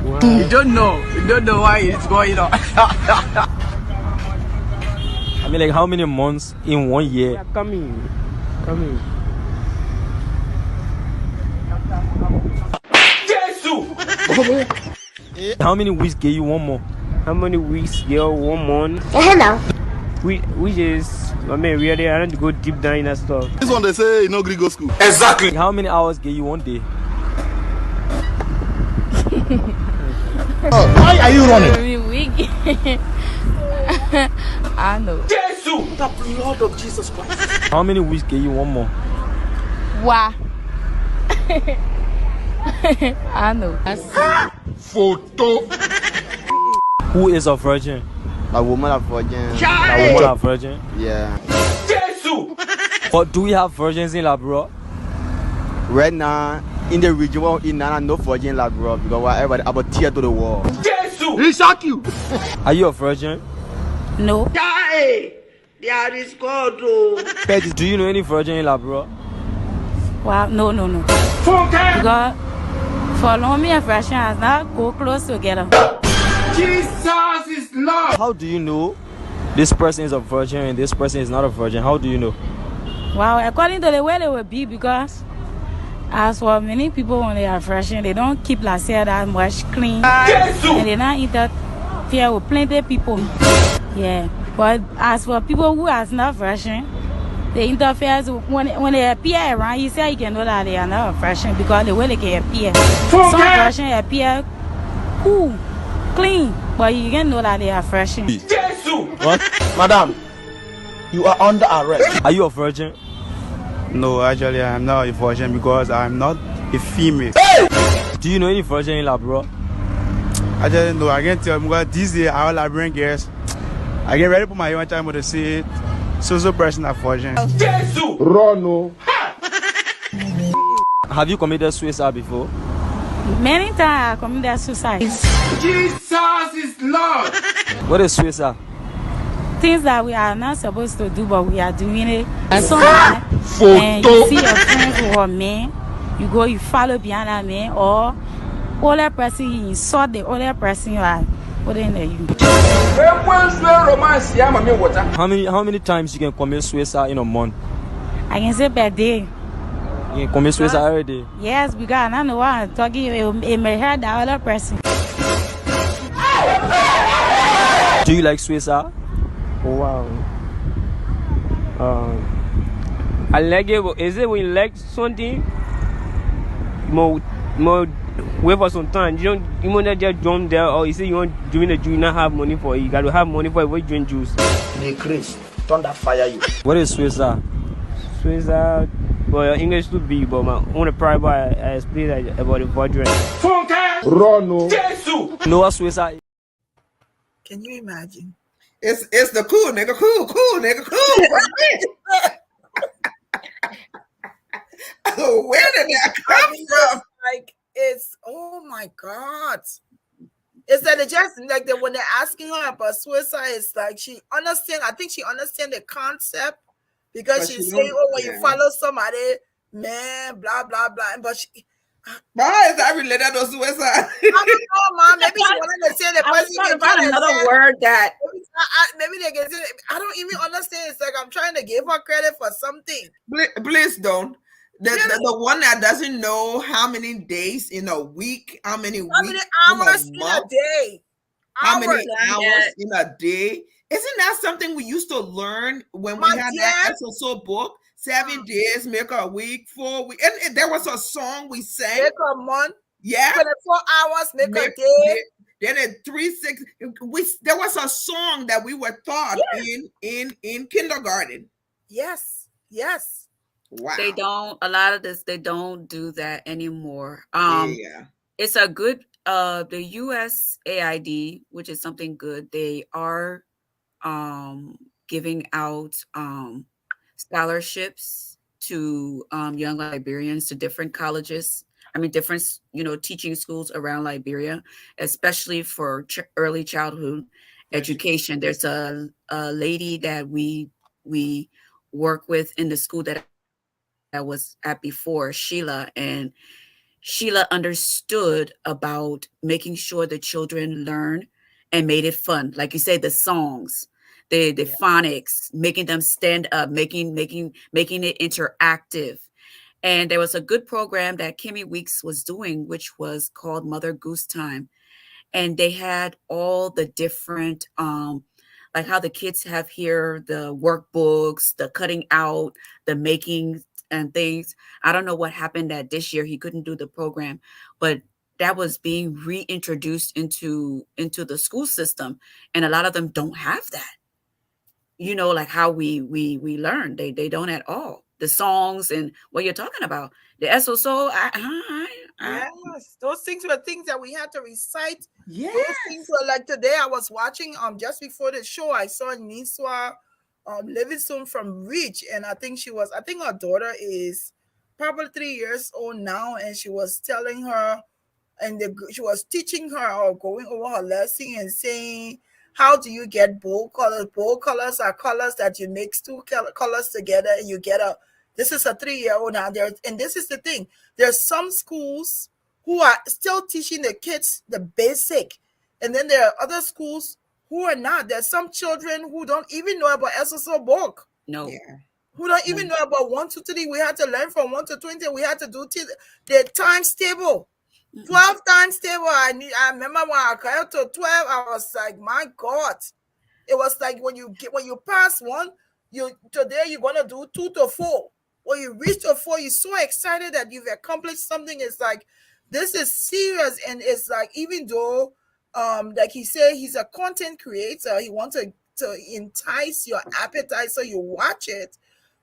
Wow. You don't know why it's going on. I mean, like how many months in 1 year? Yeah, come in. How many weeks get you 1 more? How many weeks get 1 month? Hello. Which is, I mean, really, I don't go deep down in that stuff. This one they say you no gree go school. Exactly. How many hours get you 1 day? Why are you running? Every week. I know. Jesus! The blood of Jesus Christ. How many weeks get you 1 more? Wow. I know. Photo. Who is a virgin? A woman a virgin. A woman a virgin? Yeah. Jesus! But do we have virgins in Labrador? Right now, in the region, in Nana, no virgin Labrador because everybody about tear to the wall. Jesus! He shock you. Are you a virgin? No. There is God. Petty, do you know any virgin in Labrador? Wow. No. Because for long, me and virgin has not go close together. Jesus is Lord. How do you know this person is a virgin and this person is not a virgin? How do you know? Wow, according to the way they will be, because as for many people when they are virgin, they don't keep themselves that much clean. And they not interfere with plenty of people. Yeah. But as for people who are not virgin, they interfere when they appear around, you say you can know that they are not a virgin because the way they can appear. Some virgin appear cool, clean, but you can know that they are virgin. What? Madam, you are under arrest. Are you a virgin? No, actually, I'm not a virgin because I'm not a female. Do you know any virgin in Labrador? I just know. I can tell because this day all Labrador girls, I get ready for my own time to say so person a virgin. Run. Have you committed suicide before? Many times I committed suicide. Jesus is Lord. What is suicide? Things that we are not supposed to do, but we are doing it. Sometimes, and you see your friends who are men, you follow behind that man, or other person, you insult the other person you are putting there. How many times you can commit suicide in a month? I can say per day. You can commit suicide every day? Yes, because I don't know what I'm talking. It may hurt the other person. Do you like suicide? Oh, wow. I like it. Is it when you like something wait for some time. You don't just jump there, or you say you want doing the juice, you not have money for it. You got to have money for it when you drink juice. The Chris, thunder fire you. What is Switzer? Switzer, but your English too big, but my own private I explained about the virgin. Rono. No, what Switzer is? Can you imagine? It's the cool nigga, cool nigga, cool. Where did that come from? Like, it's, oh my God. It's that it just like that when they're asking her about suicide, it's like I think she understands the concept because she's saying, oh, when you follow somebody, man, blah, blah, blah. But why is that related to suicide? I don't know, Mom. Maybe she wanted to say the person can find another word that maybe they can say. I don't even understand. It's like I'm trying to give her credit for something. Please don't. The one that doesn't know how many days in a week, how many hours in a day, how many hours in a day. Isn't that something we used to learn when we had that SSO book? 7 days make a week, 4 weeks. And there was a song we sang. Make a month. Yeah. 24 hours, make a day. Then at 3, 6, there was a song that we were taught in kindergarten. Yes. Wow. They don't, a lot of this, they don't do that anymore. Yeah. It's a good, the USAID, which is something good. They are giving out scholarships to young Liberians to different colleges. I mean, different, teaching schools around Liberia, especially for early childhood education. There's a lady that we work with in the school that I was at before, Sheila, and Sheila understood about making sure the children learn and made it fun. Like you say, the songs, the phonics, making them stand up, making it interactive. And there was a good program that Kimmy Weeks was doing, which was called Mother Goose Time. And they had all the different, like how the kids have here, the workbooks, the cutting out, the making and things. I don't know what happened that this year he couldn't do the program, but that was being reintroduced into the school system. And a lot of them don't have that. Like how we learn. They don't at all. The songs and what you're talking about. The SOSO. Yes, those things were things that we had to recite. Yes. Those things were like today I was watching just before the show, I saw Niswa Livingston from Reach, and I think her daughter is probably 3 years old now, and she was telling her, and she was teaching her or going over her lesson and saying, how do you get bold colors? Bold colors are colors that you mix two colors together and you get this is a 3-year-old now. And this is the thing. There's some schools who are still teaching the kids the basic. And then there are other schools who are not. There's some children who don't even know about SSO book. No. Yeah. Who don't even know about 1 to 3. We had to learn from 1 to 20. We had to do the times table. 12 times table. I remember when I got to 12, I was like, my God. It was like when you pass one, today you're gonna do 2 to 4. When you reach to 4, you're so excited that you've accomplished something. It's like, this is serious. And it's like, even though like he said, he's a content creator, he wants to entice your appetite so you watch it.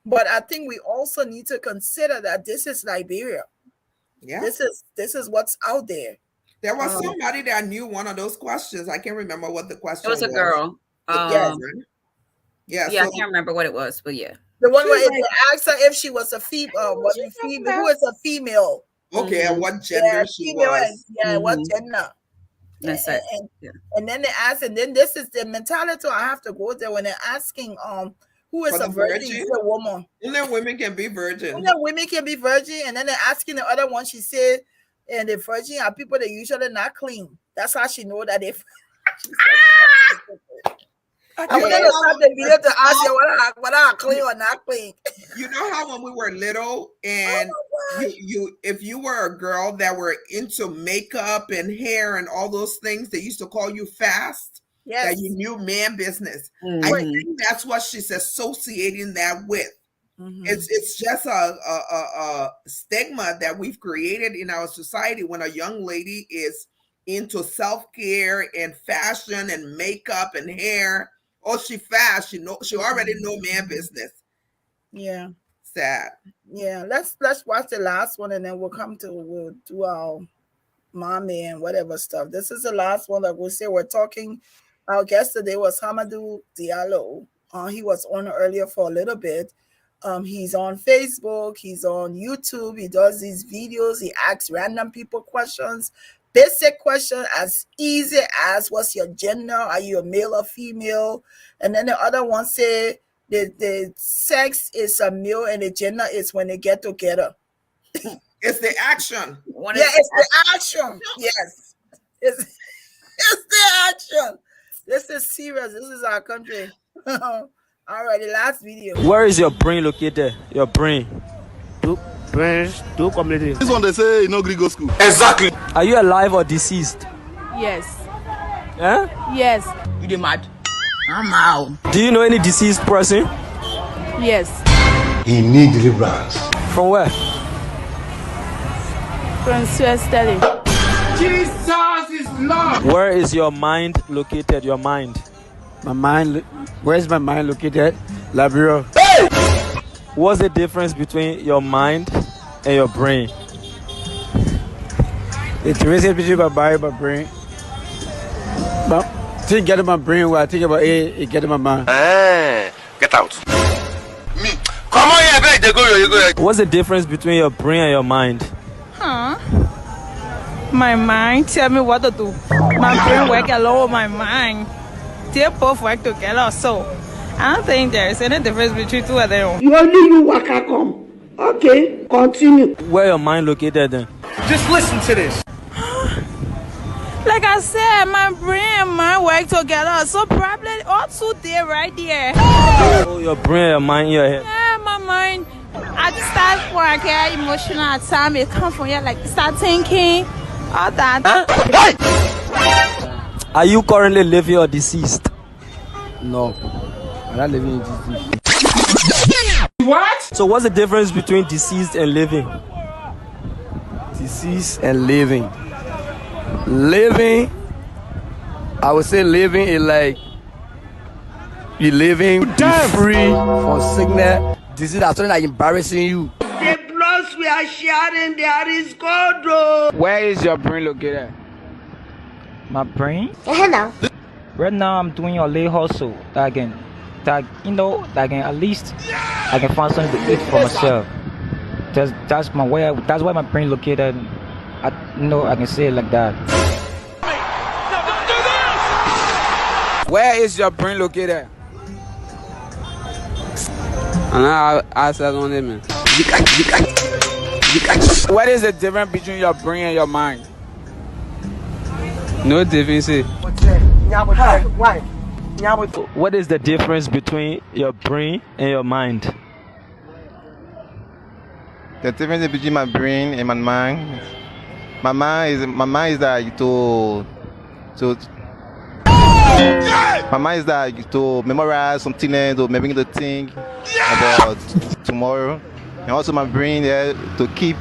But I think we also need to consider that this is Liberia. Yeah. This is what's out there. There was somebody that knew one of those questions. I can't remember what the question was. It was a girl. Yeah, I can't remember what it was, but yeah. The one where they asked her if she was a female, who is a female. Okay, and what gender she was. What gender. That's it. And then they ask, and then this is the mentality I have to go there when they're asking who is a virgin? Is a woman. Only women can be virgin. Only women can be virgin. And then they're asking the other one, she said, and the virgin are people that usually not clean. That's how she know that they I wanted to start the video to ask you what are clean or not clean. You know how when we were little and you if you were a girl that were into makeup and hair and all those things, they used to call you fast. Yes. That you knew man business. I think that's what she's associating that with. It's just a stigma that we've created in our society when a young lady is into self-care and fashion and makeup and hair. Oh, she fast. She already know man business. Yeah. Sad. Yeah. Let's watch the last one and then we'll do our mommy and whatever stuff. This is the last one that we'll say. We're talking. Our guest today was Hamidu Diallo. He was on earlier for a little bit. He's on Facebook, he's on YouTube, he does these videos, he asks random people questions, basic question as easy as what's your gender, are you a male or female? And then the other one say the sex is a male and the gender is when they get together. It's the action. It's the action. Yes. It's the action. This is serious. This is our country. Alrighty, last video. Where is your brain located? Your brain. Two community. This one they say no Grigo school. Exactly. Are you alive or deceased? Yes. Huh? Yes. You the mad? I'm out. Do you know any deceased person? Yes. He need deliverance. From where? From Sterling. Jesus is Lord. Where is your mind located? Your mind. My mind, where's my mind located? Labrador. Hey! What's the difference between your mind and your brain? The difference between my body and my brain. But think get in my brain what I think about it get in my mind. Get out. Me. Come on here, baby. You go. What's the difference between your brain and your mind? Huh? My mind tell me what to do. My brain work along with my mind. They both work together, so I don't think there is any difference between two of them. You only you waka come. Okay, continue. Where your mind located then? Just listen to this. Like I said, my brain and mind work together, so probably all two there right there. Oh, your brain, your mind, your head. Yeah, my mind. I just start when I get emotional at time. It come from here, like start thinking, all that. Huh? Are you currently living or deceased? No, I'm not living in deceased. What? So what's the difference between deceased and living? Deceased and living. Living, I would say living is like you living, be free from sickness. Disease is something like embarrassing you. The blood we are sharing there is God. Where is your brain located? My brain? Now. Right now I'm doing a little hustle that I can at least I can find something to eat for myself. That's my way. That's why my brain located. I can say it like that. Where is your brain located? And I said on man. What is the difference between your brain and your mind? No difference. Why? What is the difference between your brain and your mind? The difference between my brain and my mind. My mind is that my mind is that to memorize something to maybe to think about tomorrow, and also my brain to keep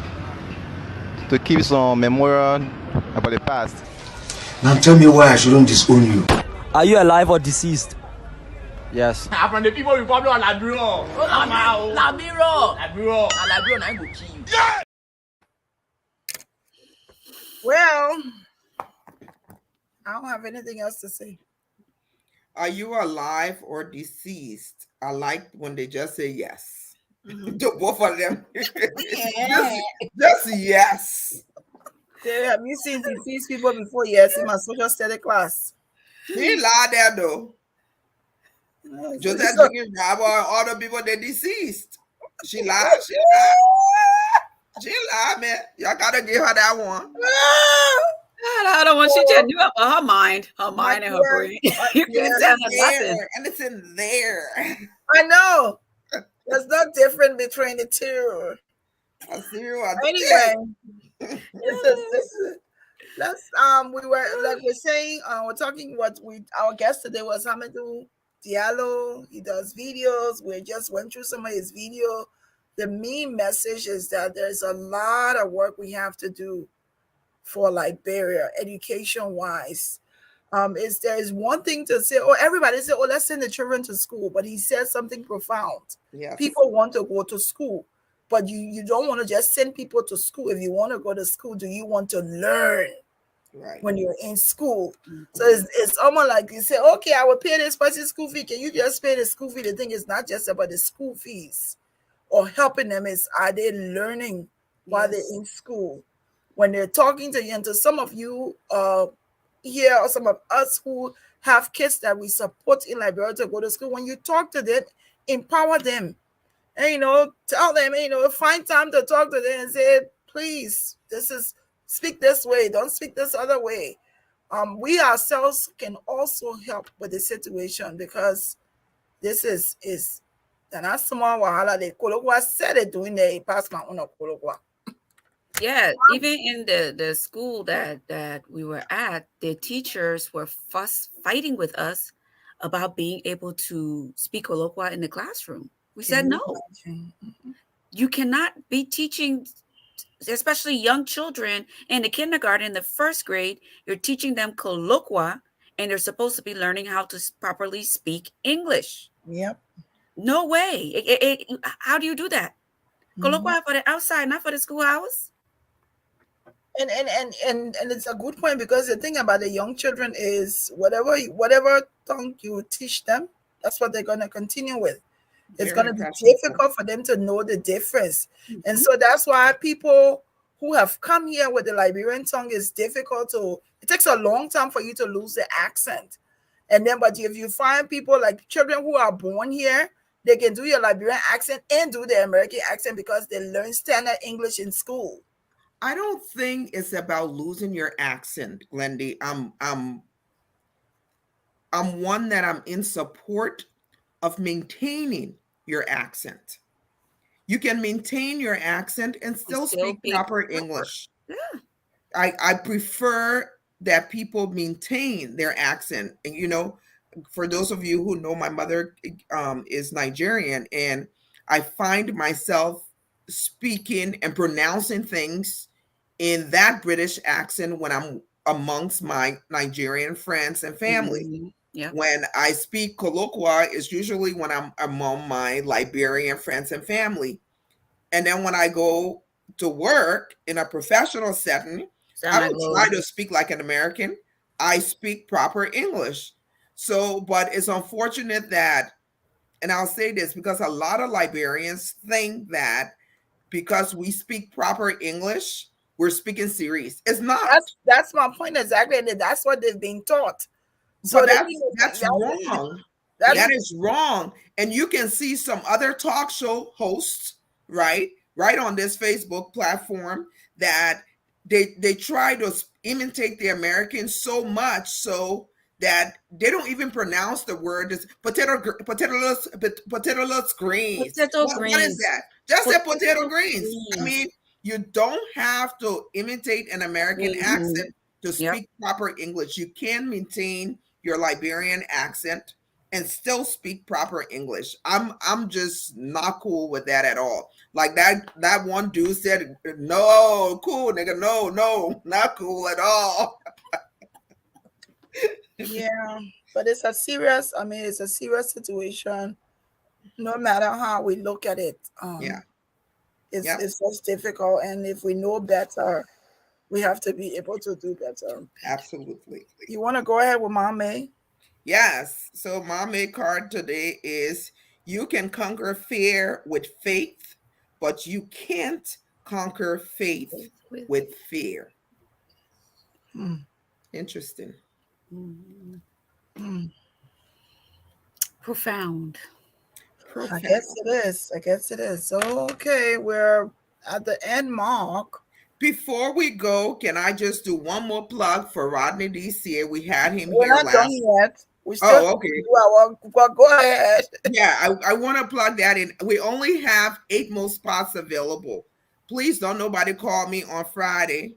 some memory about the past. Now tell me why I shouldn't disown you. Are you alive or deceased? Yes. I'm from the people we probably on Labiro. Labiro, I go kill you. Well, I don't have anything else to say. Are you alive or deceased? I like when they just say yes. To both of them. just yes. Have you seen deceased people before? Yes, in my social study class. He lied there though. Just as thinking about all the people that deceased. She lied. She lied, man. Y'all gotta give her that one. I don't want she just knew about her mind and her brain. You can't tell her nothing. And it's in there. I know. There's no difference between the two. Anyway, we were like we're saying, we're talking our guest today was Hamidu Diallo. He does videos. We just went through some of his video. The main message is that there's a lot of work we have to do for Liberia, education-wise. Is there is one thing to say, oh, everybody say, oh, let's send the children to school, but he said something profound. Yes. People want to go to school, but you don't want to just send people to school. If you want to go to school, do you want to learn? Right. When you're in school. So it's almost like you say, okay, I will pay this person's school fee. Can you just pay the school fee? The thing is not just about the school fees or helping them, is are they learning while they're in school? When they're talking to you, and to some of you here, or some of us who have kids that we support in Liberia to go to school, when you talk to them, empower them. And, tell them, find time to talk to them and say, please, speak this way, don't speak this other way. We ourselves can also help with the situation, because this is and that's small wahala they Kolokwa said it doing the past my own Kolokwa. Yeah, even in the school that we were at, the teachers were fighting with us about being able to speak Kolokwa in the classroom. We said no. You cannot be teaching, especially young children in the kindergarten, in the first grade. You're teaching them Kolokwa, and they're supposed to be learning how to properly speak English. Yep. No way. How do you do that? Kolokwa for the outside, not for the schoolhouse. And it's a good point, because the thing about the young children is whatever tongue you teach them, that's what they're gonna continue with. It's going to be difficult for them to know the difference. And so that's why people who have come here with the Liberian tongue, is difficult it takes a long time for you to lose the accent. And then, but if you find people like children who are born here, they can do your Liberian accent and do the American accent, because they learn standard English in school. I don't think it's about losing your accent, Glendy. I'm one that I'm in support of maintaining your accent. You can maintain your accent and still speak proper English. Yeah. I prefer that people maintain their accent. And for those of you who know, my mother is Nigerian, and I find myself speaking and pronouncing things in that British accent when I'm amongst my Nigerian friends and family. Mm-hmm. Yep. When I speak Kolokwa, it's usually when I'm among my Liberian friends and family. And then when I go to work in a professional setting, I don't try to speak like an American. I speak proper English. So, but it's unfortunate that, and I'll say this, because a lot of Liberians think that because we speak proper English, we're speaking serious. It's not. That's my point exactly. And that's what they've been taught. So that's wrong. That is wrong. And you can see some other talk show hosts, right on this Facebook platform, that they try to imitate the Americans so much so that they don't even pronounce the word. It's potato greens. What is that? Just say potato greens. I mean, you don't have to imitate an American accent to speak proper English. You can maintain your Liberian accent and still speak proper English. I'm just not cool with that at all. Like that one dude said, no, cool, nigga, no, not cool at all. Yeah, but it's a serious situation, no matter how we look at it. It's just difficult, and if we know better, we have to be able to do better. Absolutely. You want to go ahead with Mame? Yes. So Mame card today is: you can conquer fear with faith, but you can't conquer faith with fear. Interesting. Profound. I guess it is. So, okay, we're at the end mark. Before we go, can I just do one more plug for Rodney DCA? We had him We're here not last. done yet. We still okay. Go ahead. Yeah, I want to plug that in. We only have 8 more spots available. Please don't nobody call me on Friday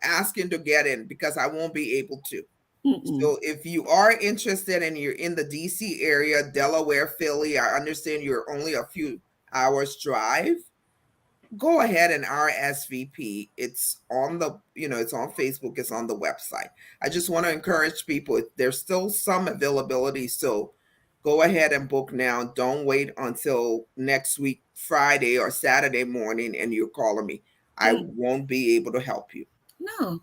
asking to get in, because I won't be able to. So if you are interested and you're in the DC area, Delaware, Philly, I understand you're only a few hours drive. Go ahead and RSVP. It's on it's on Facebook, it's on the website. I just want to encourage people, there's still some availability, so go ahead and book now. Don't wait until next week, Friday or Saturday morning, and you're calling me. I won't be able to help you. No.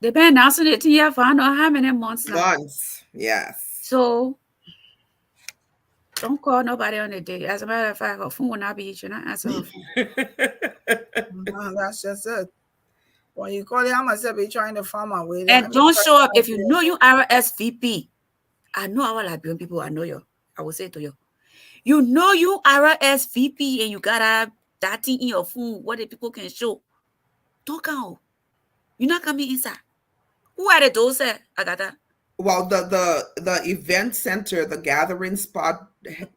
They've been announcing it to you for I don't know how many months now. Months, yes. So don't call nobody on the day. As a matter of fact, her phone will not be itching. I answer her phone. That's just it. When you call it, I myself be trying to find my way. And don't show up if you know you RSVP. I know our Liberian people. I know you. I will say it to you. You know you RSVP and you got that thing in your phone. What the people can show. Don't come. You're not coming inside. Who are the those? I got that. Well, the event center, the gathering spot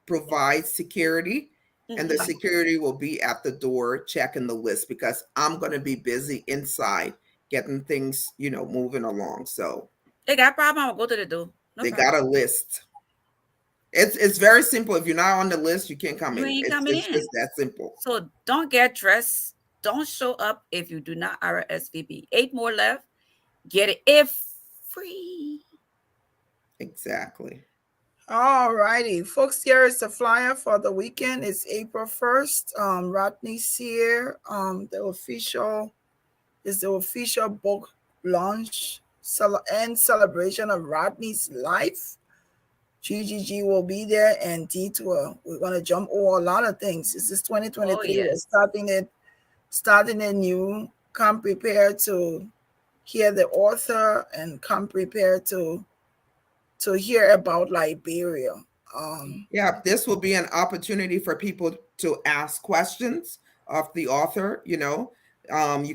provides security, and the security will be at the door checking the list because I'm going to be busy inside getting things, moving along. So they got a problem, I'll go to the door. No problem. Got a list. It's very simple. If you're not on the list, you can't come in. You ain't coming in. It's just that simple. So don't get dressed. Don't show up if you do not RSVP. 8 more left. Get it if free. Exactly. All righty, folks. Here is the flyer for the weekend. It's April 1st. Rodney's here. The official book launch and celebration of Rodney's life. GGG will be there, and Detour. We're gonna jump over a lot of things. This is 2023. Oh, yes. We're starting it new. Come prepared to hear the author and come prepared to hear about Liberia. This will be an opportunity for people to ask questions of the author. You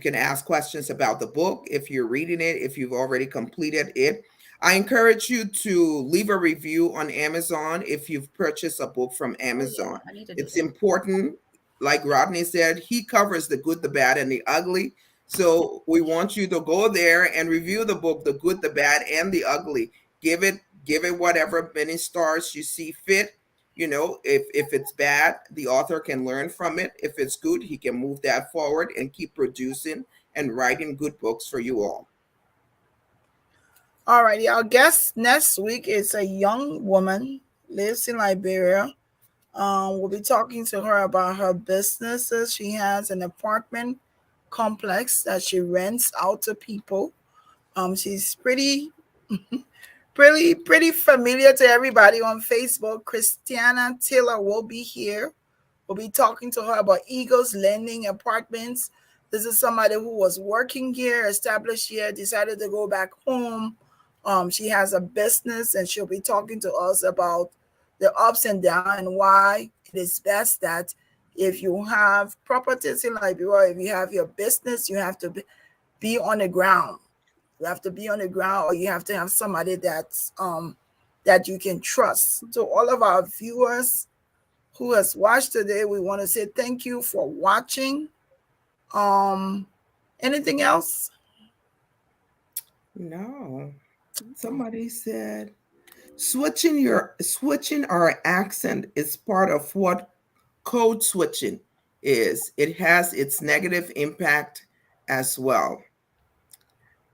can ask questions about the book if you're reading it, if you've already completed it. I encourage you to leave a review on Amazon if you've purchased a book from Amazon. Oh, yeah. It's important. Like Rodney said, he covers the good, the bad, and the ugly. So we want you to go there and review the book, the good, the bad, and the ugly. Give it whatever many stars you see fit. If it's bad, the author can learn from it. If it's good, he can move that forward and keep producing and writing good books for you all. All righty. Our guest next week is a young woman, lives in Liberia. We'll be talking to her about her businesses. She has an apartment complex that she rents out to people. She's pretty familiar to everybody on Facebook. Christiana Taylor will be here. We'll be talking to her about Eagles Lending Apartments. This is somebody who was working here, established here, decided to go back home. She has a business, and she'll be talking to us about the ups and downs and why it is best that if you have properties in Liberia, if you have your business, you have to be on the ground. You have to be on the ground, or you have to have somebody that's that you can trust. So all of our viewers who has watched today, we want to say thank you for watching. Anything else? No. Somebody said switching our accent is part of what code switching is. It has its negative impact as well.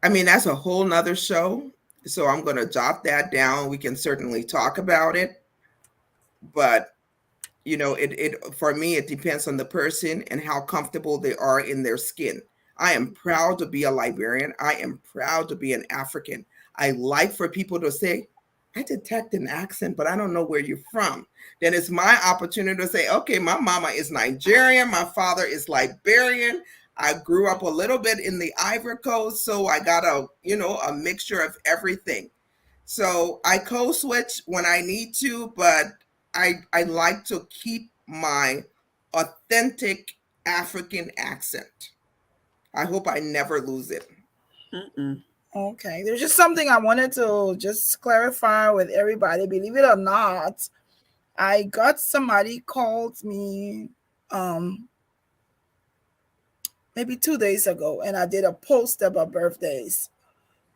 I mean, that's a whole nother show. So I'm going to jot that down. We can certainly talk about it. But, it for me, it depends on the person and how comfortable they are in their skin. I am proud to be a Liberian. I am proud to be an African. I like for people to say, I detect an accent, but I don't know where you're from. Then it's my opportunity to say, okay, my mama is Nigerian. My father is Liberian. I grew up a little bit in the Ivory Coast, so I got a mixture of everything. So I code switch when I need to, but I like to keep my authentic African accent. I hope I never lose it. Okay, there's just something I wanted to just clarify with everybody. Believe it or not, I got somebody called me maybe 2 days ago, and I did a post about birthdays.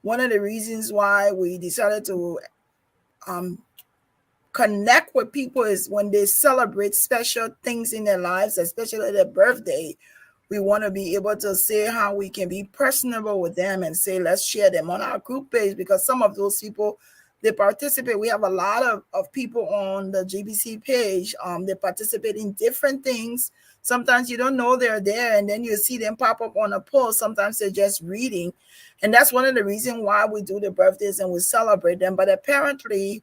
one of the reasons why we decided to connect with people is when they celebrate special things in their lives, especially their birthday. We want to be able to say how we can be personable with them and say, let's share them on our group page, because some of those people, they participate. We have a lot of people on the GeesBeeCee page. They participate in different things. Sometimes you don't know they're there, and then you see them pop up on a post. Sometimes they're just reading. And that's one of the reasons why we do the birthdays and we celebrate them. But apparently,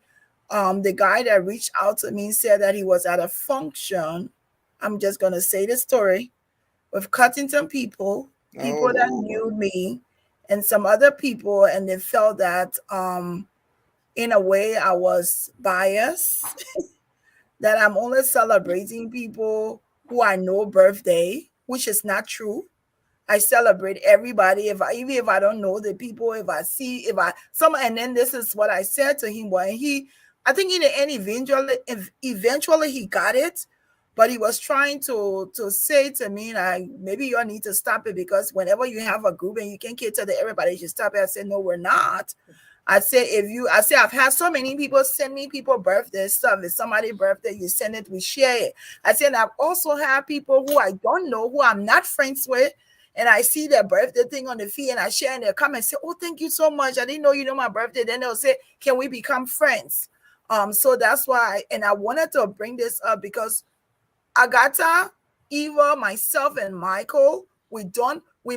the guy that reached out to me said that he was at a function. I'm just going to say the story, with Cuttington people that knew me and some other people, and they felt that in a way I was biased, that I'm only celebrating people who I know birthday, which is not true. I celebrate everybody. Even if I don't know the people, and then this is what I said to him. Well, I think in the end, eventually he got it, but he was trying to say to me, like, maybe you all need to stop it, because whenever you have a group and you can cater to everybody, you should stop it. I said, no, we're not. I said, I've had so many people send me people birthday stuff. If somebody's birthday, you send it, we share it. I said, I've also had people who I don't know, who I'm not friends with, and I see their birthday thing on the feed and I share, and they'll come and say, oh, thank you so much. I didn't know you know my birthday. Then they'll say, can we become friends? So that's why, and I wanted to bring this up because Agatha, Eva, myself, and Michael, we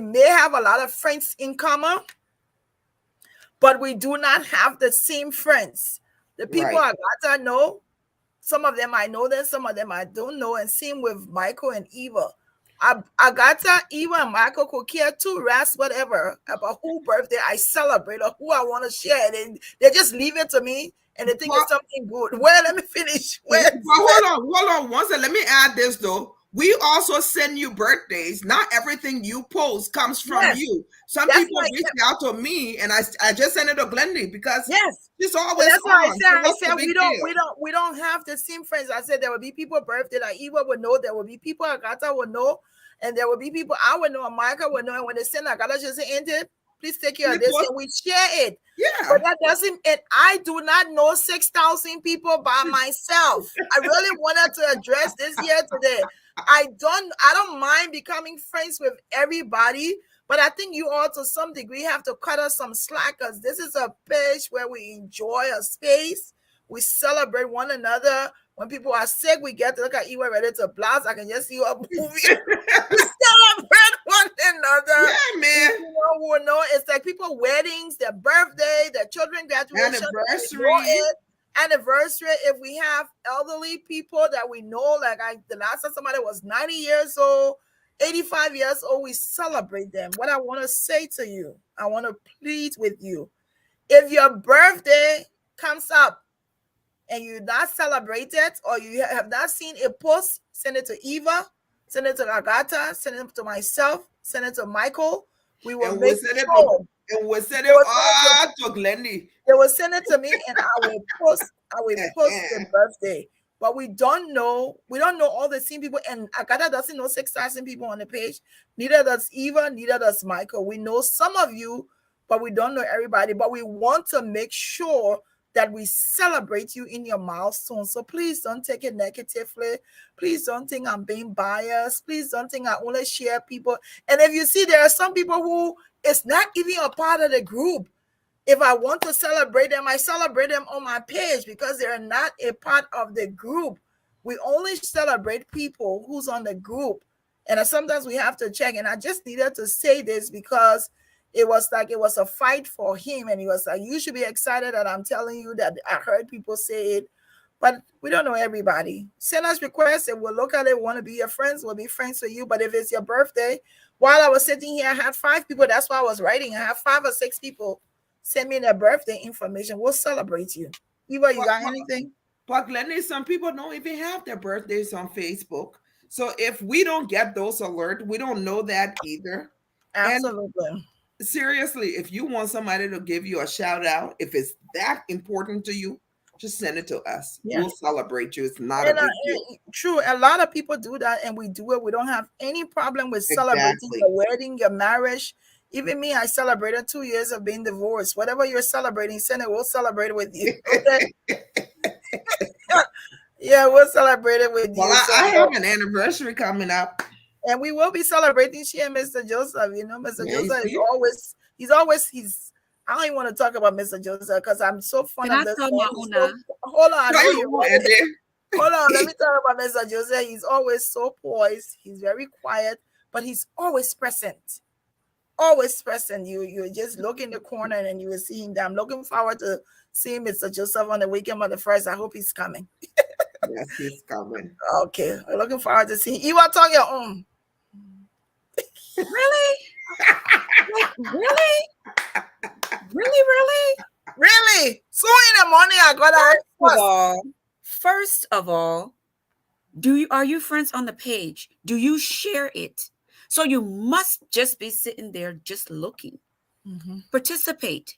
may have a lot of friends in common, but we do not have the same friends. The people Agatha know, some of them I know them, some of them I don't know, and same with Michael and Eva. Agatha, Eva, and Michael could care two rats, whatever, about who birthday I celebrate or who I want to share. And they just leave it to me, and they think it's something good. Well, let me finish. Hold on. One second. Let me add this, though. We also send you birthdays. Not everything you post comes from you. Some people reach out to me, and I just send it to Glendy because it's always that's why I said we don't have the same friends. I said there will be people birthday that Eva would know, there will be people Agatha would know, and there will be people I would know and Micah would know. And when they send Agatha, just say, "Enter, please take care of this," and we share it. Yeah, but that doesn't. And I do not know 6,000 people by myself. I really wanted to address this here today. I don't mind becoming friends with everybody, but I think you all to some degree have to cut us some slack, because this is a page where we enjoy a space. We celebrate one another. When people are sick, we get to look at you ready to blast. I can just see you a movie. We celebrate one another. Yeah, man. You know, it's like people weddings, their birthday, their children graduation, anniversary. If we have elderly people that we know, like the last time somebody was 90 years old, 85 years old, we celebrate them. What I want to say to you, I want to plead with you. If your birthday comes up and you not celebrate it, or you have not seen a post, send it to Eva, send it to Agatha, send it to myself, send it to Michael. We will make sure. And we'll send it all to Glendy. They will send it to me, and I will post the birthday. But we don't know all the same people, and Agatha doesn't know 6,000 people on the page. Neither does Eva, neither does Michael. We know some of you, but we don't know everybody. But we want to make sure that we celebrate you in your milestone. So please don't take it negatively. Please don't think I'm being biased. Please don't think I only share people. And if you see, there are some people who is not even a part of the group. If I want to celebrate them, I celebrate them on my page because they're not a part of the group. We only celebrate people who's on the group. And sometimes we have to check. And I just needed to say this because it was a fight for him. And he was like, you should be excited that I'm telling you that I heard people say it. But we don't know everybody. Send us requests and we'll look at it. We want to be your friends. We'll be friends with you. But if it's your birthday, while I was sitting here, I had 5 people. That's why I was writing. I have 5 or 6 people send me their birthday information. We'll celebrate you. Eva, you got anything? But Glendy, some people don't even have their birthdays on Facebook. So if we don't get those alerts, we don't know that either. Absolutely. And seriously, if you want somebody to give you a shout out, if it's that important to you, just send it to us. Yeah. We'll celebrate you. It's not a big deal. True. A lot of people do that and we do it. We don't have any problem with celebrating your wedding, your marriage. Even me, I celebrated 2 years of being divorced. Whatever you're celebrating, send it. We'll celebrate with you. Okay. Yeah, we'll celebrate it with you. Well, I have an anniversary coming up. And we will be celebrating she and Mr. Joseph. You know, Mr. Joseph is he's I don't even want to talk about Mr. Joseph because I'm so fond of this man. Hold on. Hold on, let me talk about Mr. Joseph. He's always so poised. He's very quiet, but he's always present. Always present. You just look in the corner and you will see him there. I'm looking forward to seeing Mr. Joseph on the weekend of the 1st. I hope he's coming. Yes, he's coming. Okay, we're looking forward to seeing you. Want to talk your own? Really? Really? Really? So in the morning, I got First of all, are you friends on the page? Do you share it? So you must just be sitting there just looking. Participate.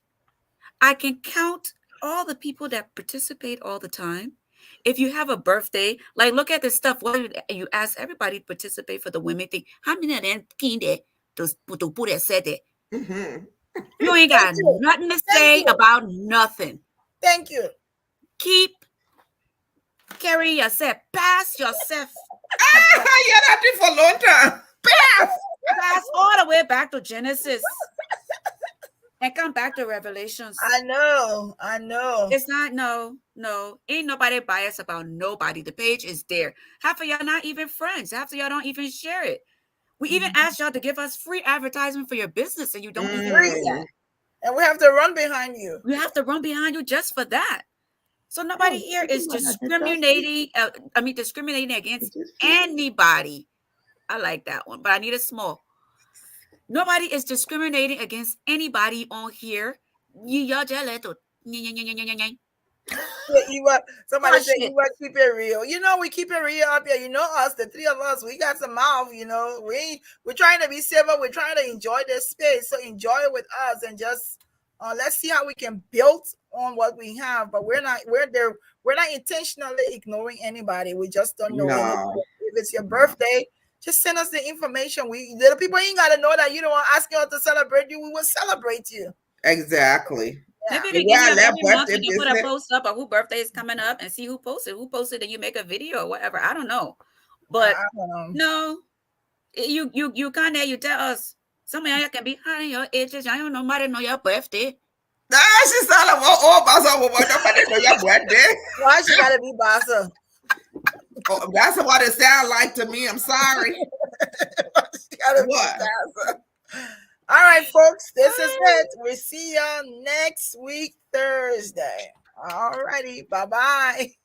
I can count all the people that participate all the time. If you have a birthday, like look at this stuff. What you ask everybody to participate for the women thing. How many of them that said it? You ain't got nothing to say about nothing. Thank you. Keep carrying yourself. Pass yourself. Yeah, that did for a long time. Pass all the way back to Genesis. And come back to Revelations. I know. It's not, no. Ain't nobody biased about nobody. The page is there. Half of y'all not even friends. Half of y'all don't even share it. We even asked y'all to give us free advertisement for your business and you don't even do that. And we have to run behind you. We have to run behind you just for that. So nobody here is discriminating. Discriminating against anybody. I like that one, but I need a small. Nobody is discriminating against anybody on here. Y'all jealous. Somebody said you want to keep it real. You know, we keep it real up here. You know us, the three of us, we got some mouth, you know. We're trying to be civil. We're trying to enjoy this space. So enjoy it with us and just let's see how we can build on what we have. But we're not intentionally ignoring anybody. We just don't know. If it's your birthday, just send us the information. Little people ain't gotta know that you don't want to ask us to celebrate you. We will celebrate you. Exactly. Maybe every month you put a post up of who birthday is coming up and see who posted. Who posted, and you make a video or whatever. I don't know. But no, you kind of you tell us. Some of y'all can be high in your ages. I don't know, nobody know your birthday. She's all about Basa. Nobody know your birthday. Why she gotta be Basa? That's what it sounds like to me. I'm sorry. What? All right, folks, this is it. We'll see you next week, Thursday. All righty. Bye-bye.